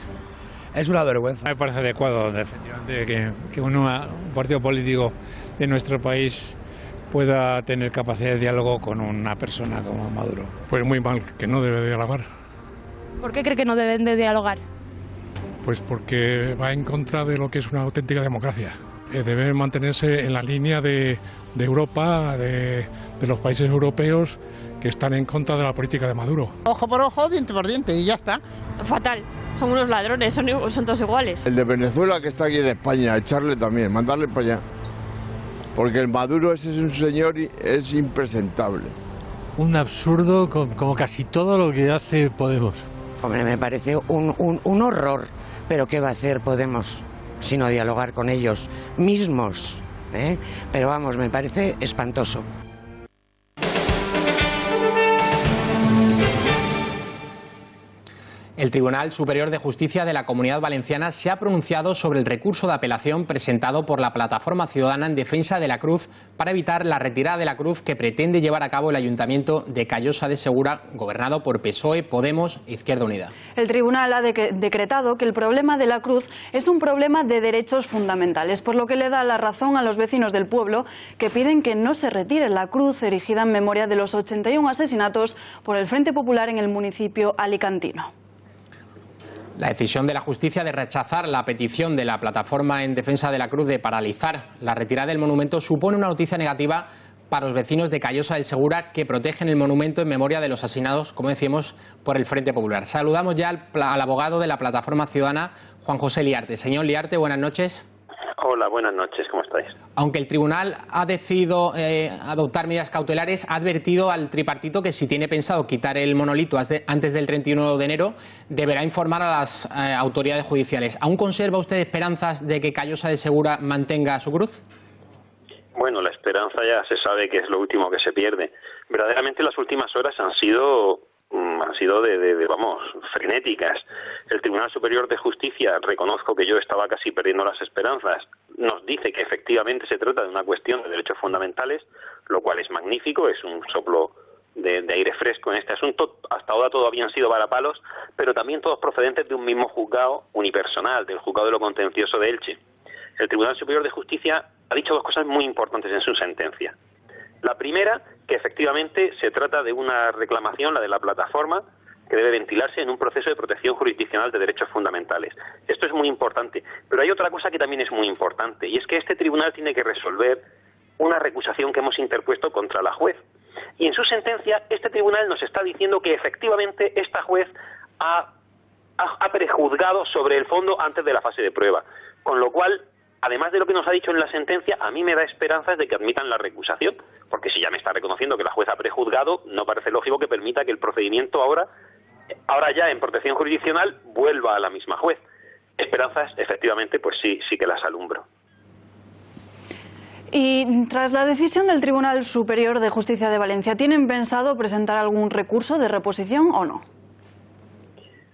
Es una vergüenza. Me parece adecuado, efectivamente, que un partido político de nuestro país pueda tener capacidad de diálogo con una persona como Maduro. Pues muy mal, que no debe dialogar. ¿Por qué cree que no deben de dialogar? Pues porque va en contra de lo que es una auténtica democracia. Deben mantenerse en la línea de Europa, de los países europeos que están en contra de la política de Maduro. Ojo por ojo, diente por diente y ya está. Fatal. Son unos ladrones, son todos iguales. El de Venezuela, que está aquí en España, echarle también, mandarle para allá. Porque el Maduro ese es un señor y es impresentable. Un absurdo como casi todo lo que hace Podemos. Hombre, me parece un horror. Pero ¿qué va a hacer Podemos sino dialogar con ellos mismos? Pero vamos, me parece espantoso. El Tribunal Superior de Justicia de la Comunidad Valenciana se ha pronunciado sobre el recurso de apelación presentado por la Plataforma Ciudadana en Defensa de la Cruz para evitar la retirada de la cruz que pretende llevar a cabo el Ayuntamiento de Callosa de Segura, gobernado por PSOE, Podemos e Izquierda Unida. El tribunal ha decretado que el problema de la cruz es un problema de derechos fundamentales, por lo que le da la razón a los vecinos del pueblo que piden que no se retire la cruz erigida en memoria de los 81 asesinatos por el Frente Popular en el municipio alicantino. La decisión de la justicia de rechazar la petición de la Plataforma en Defensa de la Cruz de paralizar la retirada del monumento supone una noticia negativa para los vecinos de Callosa del Segura, que protegen el monumento en memoria de los asesinados, como decíamos, por el Frente Popular. Saludamos ya al abogado de la Plataforma Ciudadana, Juan José Liarte. Señor Liarte, buenas noches. Hola, buenas noches, ¿cómo estáis? Aunque el tribunal ha decidido adoptar medidas cautelares, ha advertido al tripartito que si tiene pensado quitar el monolito antes del 31 de enero, deberá informar a las autoridades judiciales. ¿Aún conserva usted esperanzas de que Callosa de Segura mantenga su cruz? Bueno, la esperanza ya se sabe que es lo último que se pierde. Verdaderamente las últimas horas han sido frenéticas. El Tribunal Superior de Justicia, reconozco que yo estaba casi perdiendo las esperanzas, nos dice que efectivamente se trata de una cuestión de derechos fundamentales, lo cual es magnífico, es un soplo de aire fresco en este asunto. Hasta ahora todo habían sido varapalos, pero también todos procedentes de un mismo juzgado unipersonal, del Juzgado de lo Contencioso de Elche. El Tribunal Superior de Justicia ha dicho dos cosas muy importantes en su sentencia. La primera, que efectivamente se trata de una reclamación, la de la plataforma, que debe ventilarse en un proceso de protección jurisdiccional de derechos fundamentales. Esto es muy importante, pero hay otra cosa que también es muy importante, y es que este tribunal tiene que resolver una recusación que hemos interpuesto contra la juez. Y en su sentencia, este tribunal nos está diciendo que efectivamente esta juez ha prejuzgado sobre el fondo antes de la fase de prueba, con lo cual además de lo que nos ha dicho en la sentencia, a mí me da esperanzas de que admitan la recusación, porque si ya me está reconociendo que la jueza ha prejuzgado, no parece lógico que permita que el procedimiento ahora ya en protección jurisdiccional vuelva a la misma juez. Esperanzas, efectivamente, pues sí que las alumbro. Y tras la decisión del Tribunal Superior de Justicia de Valencia, ¿tienen pensado presentar algún recurso de reposición o no?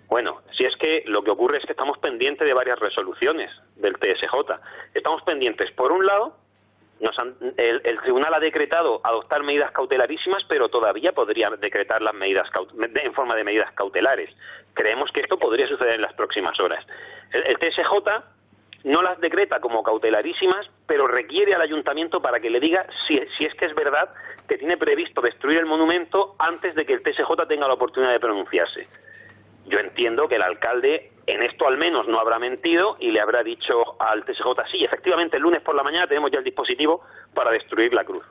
Bueno, si es que lo que ocurre es que estamos pendientes de varias resoluciones del TSJ. Estamos pendientes, por un lado, el tribunal ha decretado adoptar medidas cautelarísimas, pero todavía podría decretar las medidas en forma de medidas cautelares. Creemos que esto podría suceder en las próximas horas. El TSJ no las decreta como cautelarísimas, pero requiere al ayuntamiento para que le diga si es que es verdad que tiene previsto destruir el monumento antes de que el TSJ tenga la oportunidad de pronunciarse. Yo entiendo que el alcalde en esto al menos no habrá mentido y le habrá dicho al TSJ, sí, efectivamente el lunes por la mañana tenemos ya el dispositivo para destruir la cruz.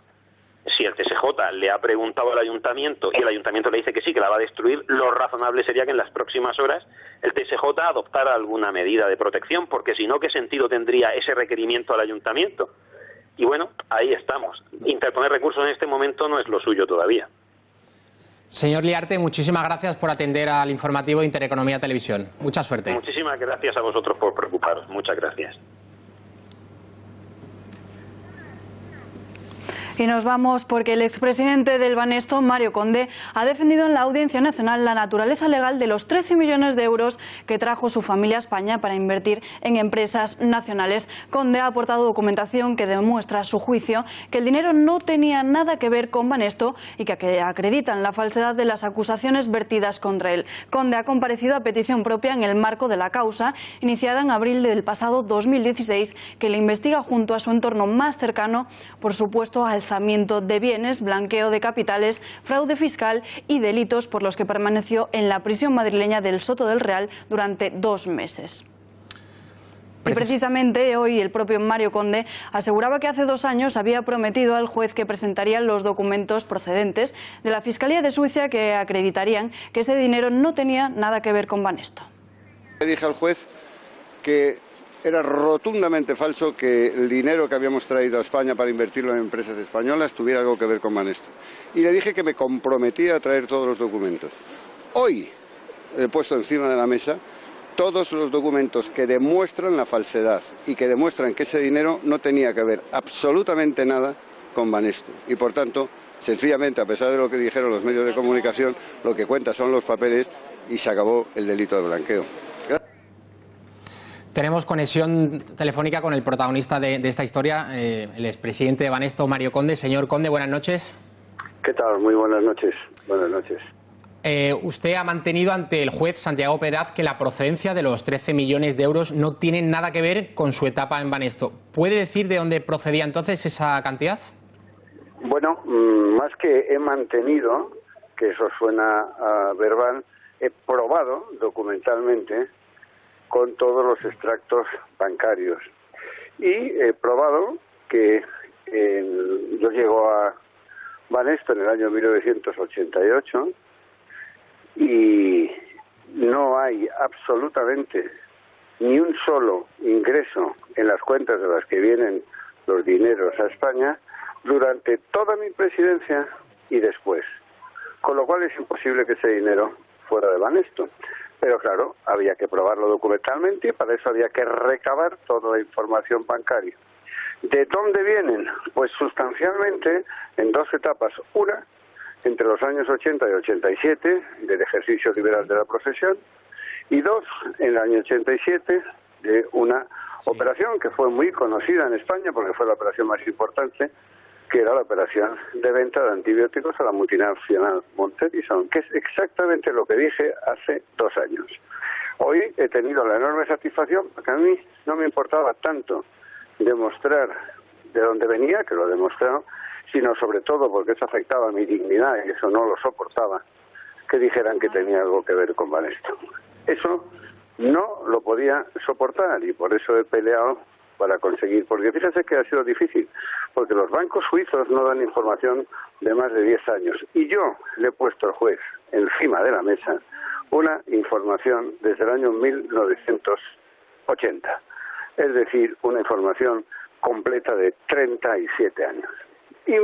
Si el TSJ le ha preguntado al ayuntamiento y el ayuntamiento le dice que sí, que la va a destruir, lo razonable sería que en las próximas horas el TSJ adoptara alguna medida de protección, porque si no, ¿qué sentido tendría ese requerimiento al ayuntamiento? Y bueno, ahí estamos. Interponer recursos en este momento no es lo suyo todavía. Señor Liarte, muchísimas gracias por atender al informativo de Intereconomía Televisión. Mucha suerte. Muchísimas gracias a vosotros por preocuparos. Muchas gracias. Y nos vamos porque el expresidente del Banesto, Mario Conde, ha defendido en la Audiencia Nacional la naturaleza legal de los 13 millones de euros que trajo su familia a España para invertir en empresas nacionales. Conde ha aportado documentación que demuestra, a su juicio, que el dinero no tenía nada que ver con Banesto y que acreditan la falsedad de las acusaciones vertidas contra él. Conde ha comparecido a petición propia en el marco de la causa iniciada en abril del pasado 2016, que le investiga junto a su entorno más cercano por supuesto alzamiento de bienes, blanqueo de capitales, fraude fiscal y delitos por los que permaneció en la prisión madrileña del Soto del Real durante 2 meses. Y precisamente hoy el propio Mario Conde aseguraba que hace 2 años había prometido al juez que presentaría los documentos procedentes de la Fiscalía de Suiza que acreditarían que ese dinero no tenía nada que ver con Banesto. Le dije al juez que era rotundamente falso que el dinero que habíamos traído a España para invertirlo en empresas españolas tuviera algo que ver con Banesto. Y le dije que me comprometía a traer todos los documentos. Hoy he puesto encima de la mesa todos los documentos que demuestran la falsedad y que demuestran que ese dinero no tenía que ver absolutamente nada con Banesto. Y por tanto, sencillamente, a pesar de lo que dijeron los medios de comunicación, lo que cuenta son los papeles y se acabó el delito de blanqueo. Tenemos conexión telefónica con el protagonista de esta historia, el expresidente de Banesto, Mario Conde. Señor Conde, buenas noches. ¿Qué tal? Muy buenas noches. Buenas noches. Usted ha mantenido ante el juez Santiago Peraz que la procedencia de los 13 millones de euros no tiene nada que ver con su etapa en Banesto. ¿Puede decir de dónde procedía entonces esa cantidad? Bueno, más que he mantenido, que eso suena verbal, he probado documentalmente con todos los extractos bancarios. Y he probado que yo llego a Banesto en el año 1988 y no hay absolutamente ni un solo ingreso en las cuentas de las que vienen los dineros a España durante toda mi presidencia y después. Con lo cual es imposible que ese dinero fuera de Banesto. Pero claro, había que probarlo documentalmente y para eso había que recabar toda la información bancaria. ¿De dónde vienen? Pues sustancialmente en 2 etapas. Una, entre los años 80 y 87, del ejercicio liberal de la profesión, y 2, en el año 87, de una operación que fue muy conocida en España porque fue la operación más importante, que era la operación de venta de antibióticos a la multinacional Monte Edison, que es exactamente lo que dije hace 2 años. Hoy he tenido la enorme satisfacción, porque a mí no me importaba tanto demostrar de dónde venía, que lo he demostrado, sino sobre todo porque eso afectaba a mi dignidad y eso no lo soportaba, que dijeran que tenía algo que ver con Banesto. Eso no lo podía soportar y por eso he peleado para conseguir, porque fíjese que ha sido difícil, porque los bancos suizos no dan información de más de 10 años y yo le he puesto al juez encima de la mesa una información desde el año 1980. es decir, una información completa de 37 años. Y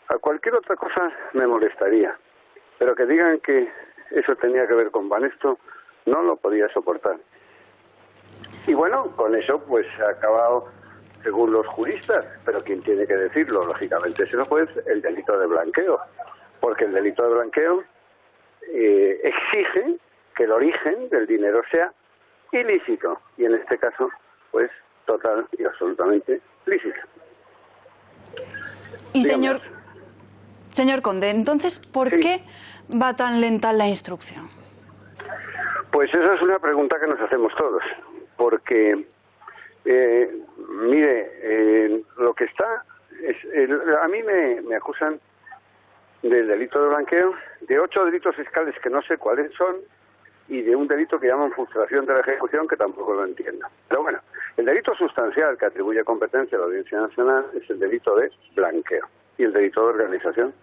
a cualquier otra cosa me molestaría, pero que digan que eso tenía que ver con Banesto, no lo podía soportar. Y bueno, con eso pues se ha acabado, según los juristas, pero quien tiene que decirlo, lógicamente, es el juez, el delito de blanqueo, porque el delito de blanqueo exige que el origen del dinero sea ilícito, y en este caso, pues, total y absolutamente lícito. Y señor Conde, entonces, ¿por qué va tan lenta la instrucción? Pues esa es una pregunta que nos hacemos todos, porque, mire, lo que está, a mí me acusan del delito de blanqueo, de 8 delitos fiscales que no sé cuáles son, y de un delito que llaman frustración de la ejecución, que tampoco lo entiendo. Pero bueno, el delito sustancial que atribuye competencia a la Audiencia Nacional es el delito de blanqueo y el delito de organización.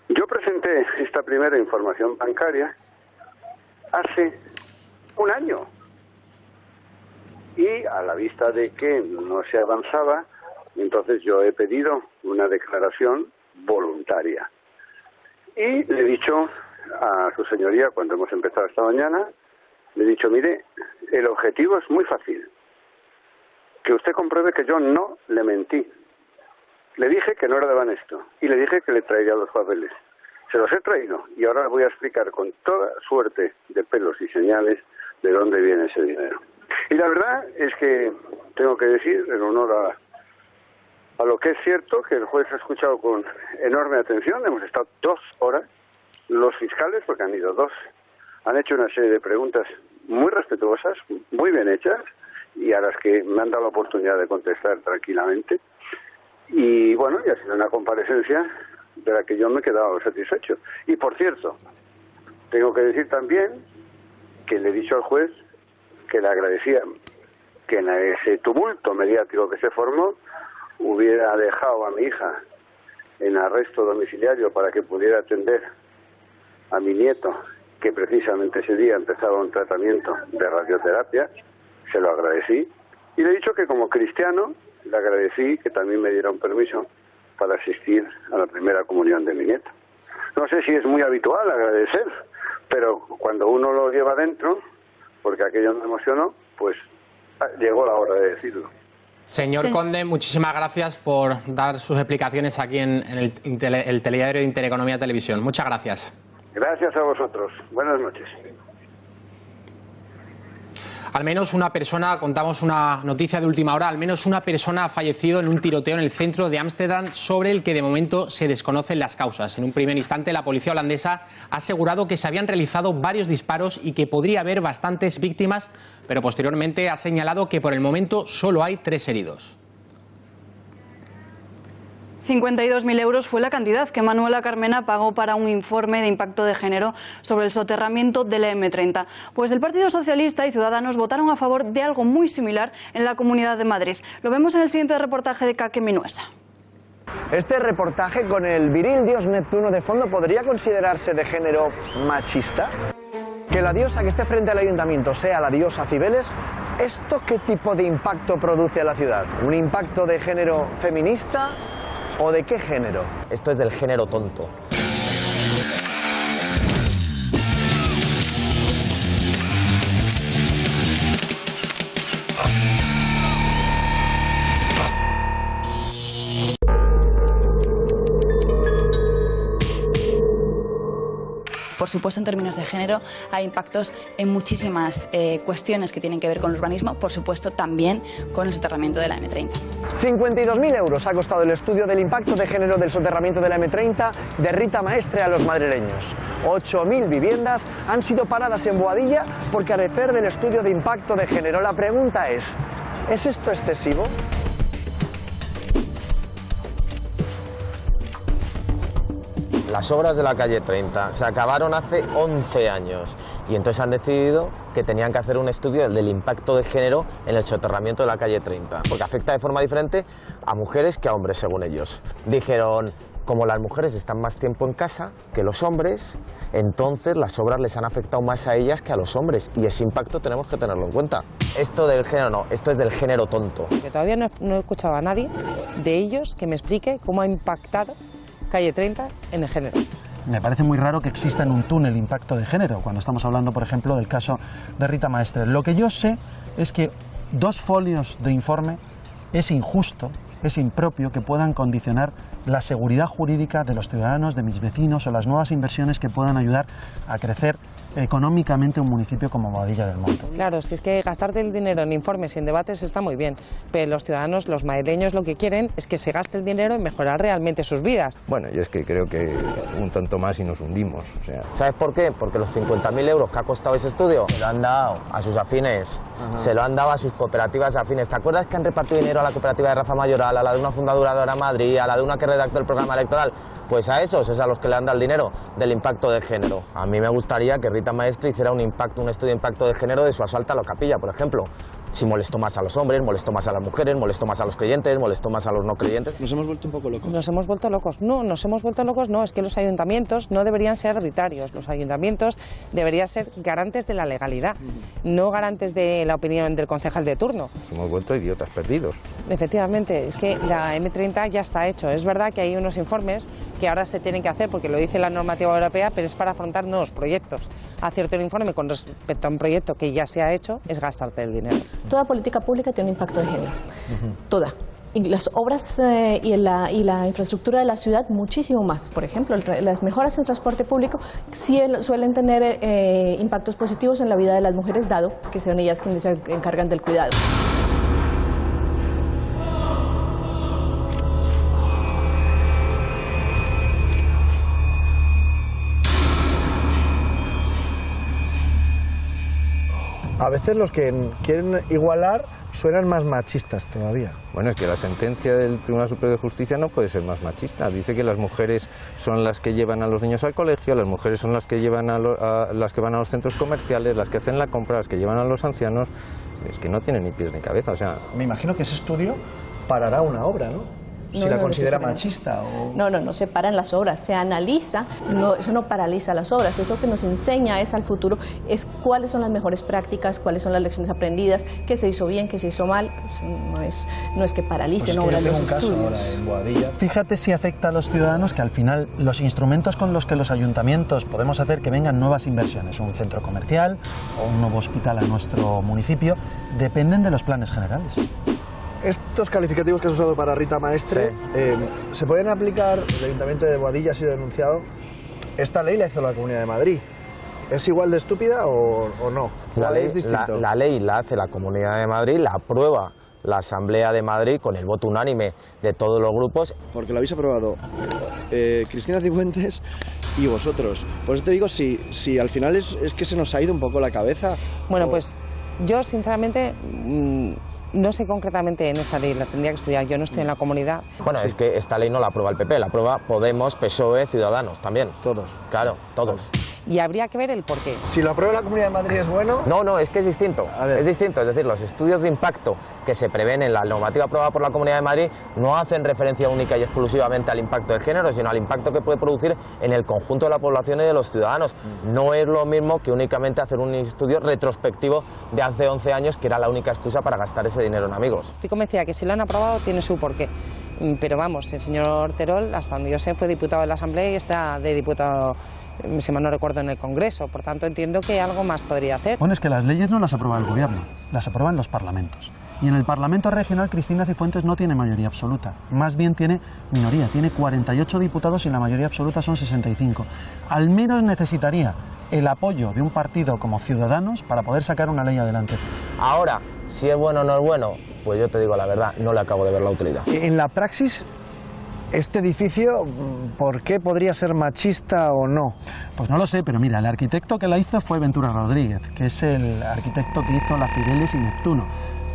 Yo presenté esta primera información bancaria hace un año, y a la vista de que no se avanzaba, entonces yo he pedido una declaración voluntaria. Y le he dicho a su señoría, cuando hemos empezado esta mañana, le he dicho, mire, el objetivo es muy fácil, que usted compruebe que yo no le mentí. Le dije que no era de Banesto y le dije que le traería los papeles. Se los he traído y ahora le voy a explicar con toda suerte de pelos y señales de dónde viene ese dinero. Y la verdad es que tengo que decir, en honor a lo que es cierto, que el juez ha escuchado con enorme atención. Hemos estado 2 horas, los fiscales, porque han ido 2, han hecho una serie de preguntas muy respetuosas, muy bien hechas, y a las que me han dado la oportunidad de contestar tranquilamente. Y bueno, y ha sido una comparecencia de la que yo me he quedado satisfecho. Y por cierto, tengo que decir también que le he dicho al juez que le agradecía que en ese tumulto mediático que se formó hubiera dejado a mi hija en arresto domiciliario para que pudiera atender a mi nieto, que precisamente ese día empezaba un tratamiento de radioterapia. Se lo agradecí y le he dicho que como cristiano le agradecí que también me diera un permiso para asistir a la primera comunión de mi nieto. No sé si es muy habitual agradecer, pero cuando uno lo lleva dentro, porque aquello me emocionó, pues llegó la hora de decirlo. Señor Conde, muchísimas gracias por dar sus explicaciones aquí en el telediario de Intereconomía Televisión. Muchas gracias. Gracias a vosotros. Buenas noches. Al menos una persona, contamos una noticia de última hora, al menos una persona ha fallecido en un tiroteo en el centro de Ámsterdam sobre el que de momento se desconocen las causas. En un primer instante la policía holandesa ha asegurado que se habían realizado varios disparos y que podría haber bastantes víctimas, pero posteriormente ha señalado que por el momento solo hay 3 heridos. 52.000 euros fue la cantidad que Manuela Carmena pagó para un informe de impacto de género sobre el soterramiento de la M30. Pues el Partido Socialista y Ciudadanos votaron a favor de algo muy similar en la Comunidad de Madrid. Lo vemos en el siguiente reportaje de Kake Minuesa. Este reportaje con el viril dios Neptuno de fondo podría considerarse de género machista. Que la diosa que esté frente al ayuntamiento sea la diosa Cibeles, ¿esto qué tipo de impacto produce a la ciudad? ¿Un impacto de género feminista? ¿O de qué género? Esto es del género tonto. Por supuesto, en términos de género, hay impactos en muchísimas cuestiones que tienen que ver con el urbanismo, por supuesto, también con el soterramiento de la M30. 52.000 euros ha costado el estudio del impacto de género del soterramiento de la M30 de Rita Maestre a los madrileños. 8.000 viviendas han sido paradas en Boadilla por carecer del estudio de impacto de género. La pregunta ¿es esto excesivo? Las obras de la calle 30 se acabaron hace 11 años y entonces han decidido que tenían que hacer un estudio del impacto de género en el soterramiento de la calle 30, porque afecta de forma diferente a mujeres que a hombres, según ellos. Dijeron, como las mujeres están más tiempo en casa que los hombres, entonces las obras les han afectado más a ellas que a los hombres, y ese impacto tenemos que tenerlo en cuenta. Esto del género no, esto es del género tonto. Que todavía no he escuchado a nadie de ellos que me explique cómo ha impactado Calle 30 en el género. Me parece muy raro que exista en un túnel impacto de género, cuando estamos hablando, por ejemplo, del caso de Rita Maestre. Lo que yo sé es que 2 folios de informe es injusto, es impropio que puedan condicionar la seguridad jurídica de los ciudadanos, de mis vecinos, o las nuevas inversiones que puedan ayudar a crecer económicamente un municipio como Boadilla del Monte. Claro, si es que gastarte el dinero en informes y en debates está muy bien, pero los ciudadanos, los madrileños, lo que quieren es que se gaste el dinero en mejorar realmente sus vidas. Bueno, yo es que creo que un tonto más y nos hundimos. O sea. ¿Sabes por qué? Porque los 50.000 euros que ha costado ese estudio se lo han dado a sus afines, se lo han dado a sus cooperativas afines. ¿Te acuerdas que han repartido dinero a la cooperativa de Rafa Mayoral, a la de una fundadora en Madrid, a la de una que redactó el programa electoral? Pues a esos es a los que le han dado el dinero del impacto de género. A mí me gustaría que Rita Maestre hiciera un estudio de impacto de género de su asalto a la Capilla, por ejemplo. Si molestó más a los hombres, molestó más a las mujeres, molestó más a los creyentes, molestó más a los no creyentes. Nos hemos vuelto un poco locos. Nos hemos vuelto locos. No, nos hemos vuelto locos no. Es que los ayuntamientos no deberían ser arbitrarios. Los ayuntamientos deberían ser garantes de la legalidad, no garantes de la opinión del concejal de turno. Nos hemos vuelto idiotas perdidos. Efectivamente, es que la M30 ya está hecho. Es verdad que hay unos informes que ahora se tienen que hacer porque lo dice la normativa europea, pero es para afrontar nuevos proyectos. Hacerte un informe con respecto a un proyecto que ya se ha hecho es gastarte el dinero. Toda política pública tiene un impacto de género, toda. Y las obras y la infraestructura de la ciudad muchísimo más. Por ejemplo, las mejoras en transporte público sí suelen tener impactos positivos en la vida de las mujeres, dado que son ellas quienes se encargan del cuidado. A veces los que quieren igualar suenan más machistas todavía. Bueno, es que la sentencia del Tribunal Superior de Justicia no puede ser más machista. Dice que las mujeres son las que llevan a los niños al colegio, las mujeres son las que llevan las que van a los centros comerciales, las que hacen la compra, las que llevan a los ancianos. Es que no tiene ni pies ni cabeza, o sea. Me imagino que ese estudio parará una obra, ¿no? Si la considera machista o... No se paran las obras, se analiza, eso no paraliza las obras, es lo que nos enseña al futuro, es cuáles son las mejores prácticas, cuáles son las lecciones aprendidas, qué se hizo bien, qué se hizo mal, pues no es que paralicen obras los estudios. En Boadilla. Fíjate si afecta a los ciudadanos que al final los instrumentos con los que los ayuntamientos podemos hacer que vengan nuevas inversiones, un centro comercial o un nuevo hospital a nuestro municipio, dependen de los planes generales. Estos calificativos que has usado para Rita Maestre, ¿se pueden aplicar? El Ayuntamiento de Boadilla ha sido denunciado. Esta ley la hizo la Comunidad de Madrid. ¿Es igual de estúpida o no? La ley la hace la Comunidad de Madrid, la aprueba la Asamblea de Madrid con el voto unánime de todos los grupos. Porque lo habéis aprobado Cristina Cifuentes y vosotros. Por eso te digo, si al final es que se nos ha ido un poco la cabeza. Bueno, pues yo sinceramente... No sé concretamente en esa ley, la tendría que estudiar, yo no estoy en la comunidad. Bueno, es que esta ley no la aprueba el PP, la aprueba Podemos, PSOE, Ciudadanos también. Todos. Claro, todos. Y habría que ver el porqué. Si lo aprueba la Comunidad de Madrid, ¿es bueno? No, es que es distinto. Es distinto, es decir, los estudios de impacto que se prevén en la normativa aprobada por la Comunidad de Madrid no hacen referencia única y exclusivamente al impacto de género, sino al impacto que puede producir en el conjunto de la población y de los ciudadanos. No es lo mismo que únicamente hacer un estudio retrospectivo de hace 11 años, que era la única excusa para gastar ese dinero en amigos. Estoy convencida que si lo han aprobado tiene su porqué, pero vamos, el señor Terol, hasta donde yo sé, fue diputado de la Asamblea y está de diputado, si mal no recuerdo, en el Congreso, por tanto entiendo que algo más podría hacer. Bueno, es que las leyes no las aprueba el gobierno, las aprueban los parlamentos. Y en el Parlamento regional Cristina Cifuentes no tiene mayoría absoluta, más bien tiene minoría, tiene 48 diputados y la mayoría absoluta son 65. Al menos necesitaría el apoyo de un partido como Ciudadanos para poder sacar una ley adelante. Ahora, si es bueno o no es bueno, pues yo te digo la verdad, no le acabo de ver la utilidad. En la praxis, este edificio, ¿por qué podría ser machista o no? Pues no lo sé, pero mira, el arquitecto que la hizo fue Ventura Rodríguez, que es el arquitecto que hizo la Cibeles y Neptuno.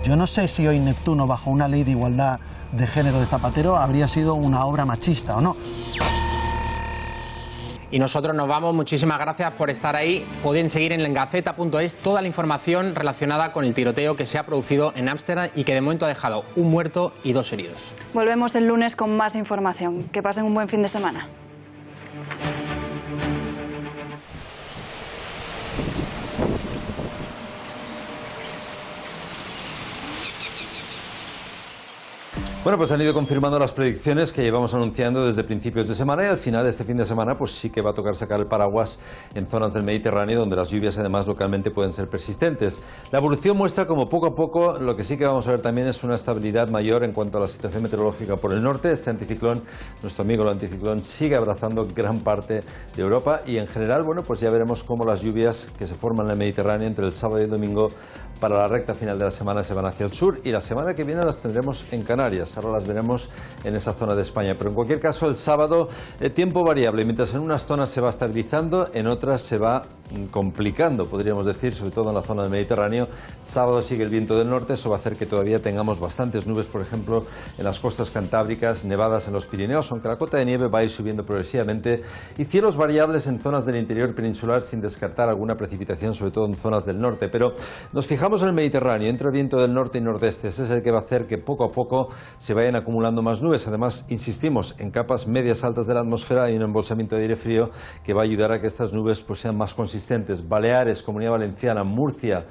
Yo no sé si hoy Neptuno, bajo una ley de igualdad de género de Zapatero, habría sido una obra machista o no. Y nosotros nos vamos. Muchísimas gracias por estar ahí. Pueden seguir en Gaceta.es toda la información relacionada con el tiroteo que se ha producido en Ámsterdam y que de momento ha dejado un muerto y 2 heridos. Volvemos el lunes con más información. Que pasen un buen fin de semana. Bueno, pues han ido confirmando las predicciones que llevamos anunciando desde principios de semana y al final este fin de semana pues sí que va a tocar sacar el paraguas en zonas del Mediterráneo donde las lluvias además localmente pueden ser persistentes. La evolución muestra como poco a poco lo que sí que vamos a ver también es una estabilidad mayor en cuanto a la situación meteorológica por el norte. Este anticiclón, nuestro amigo el anticiclón, sigue abrazando gran parte de Europa y en general, bueno, pues ya veremos cómo las lluvias que se forman en el Mediterráneo entre el sábado y el domingo para la recta final de la semana se van hacia el sur y la semana que viene las tendremos en Canarias. Ahora las veremos en esa zona de España, pero en cualquier caso el sábado tiempo variable, mientras en unas zonas se va estabilizando, en otras se va complicando, podríamos decir, sobre todo en la zona del Mediterráneo. Sábado sigue el viento del norte, eso va a hacer que todavía tengamos bastantes nubes, por ejemplo, en las costas cantábricas, nevadas en los Pirineos, aunque la cota de nieve va a ir subiendo progresivamente, y cielos variables en zonas del interior peninsular sin descartar alguna precipitación, sobre todo en zonas del norte. Pero nos fijamos en el Mediterráneo, entra el viento del norte y nordeste, ese es el que va a hacer que poco a poco se vayan acumulando más nubes. Además, insistimos, en capas medias altas de la atmósfera hay un embolsamiento de aire frío que va a ayudar a que estas nubes pues sean más consistentes. Baleares, Comunidad Valenciana, Murcia,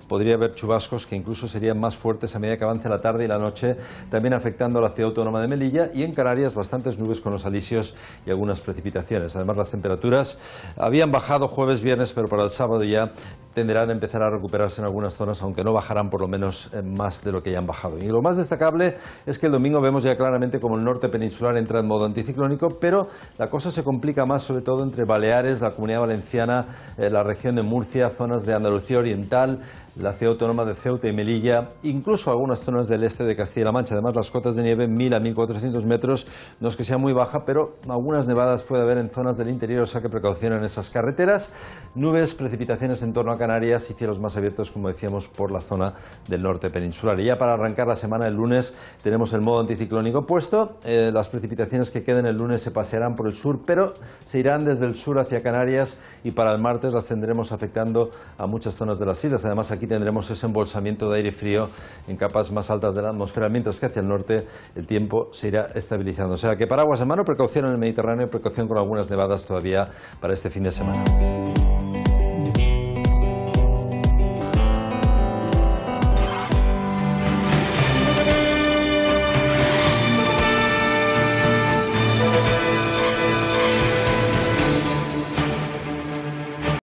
podría haber chubascos que incluso serían más fuertes a medida que avance la tarde y la noche, también afectando a la ciudad autónoma de Melilla, y en Canarias bastantes nubes con los alisios y algunas precipitaciones. Además, las temperaturas habían bajado jueves, viernes, pero para el sábado ya tenderán a empezar a recuperarse en algunas zonas, aunque no bajarán por lo menos más de lo que ya han bajado. Y lo más destacable es que el domingo vemos ya claramente como el norte peninsular entra en modo anticiclónico, pero la cosa se complica más, sobre todo entre Baleares, la Comunidad Valenciana, la región de Murcia, zonas de Andalucía Oriental, la ciudad autónoma de Ceuta y Melilla, incluso algunas zonas del este de Castilla-La Mancha. Además, las cotas de nieve 1000 a 1400 metros, no es que sea muy baja, pero algunas nevadas puede haber en zonas del interior, o sea que precaución en esas carreteras. Nubes, precipitaciones en torno a Canarias y cielos más abiertos, como decíamos, por la zona del norte peninsular. Y ya para arrancar la semana, el lunes, tenemos el modo anticiclónico puesto. Las precipitaciones que queden el lunes se pasearán por el sur, pero se irán desde el sur hacia Canarias y para el martes las tendremos afectando a muchas zonas de las islas. Además, aquí tendremos ese embolsamiento de aire frío en capas más altas de la atmósfera, mientras que hacia el norte el tiempo se irá estabilizando. O sea que paraguas en mano, precaución en el Mediterráneo, precaución con algunas nevadas todavía para este fin de semana.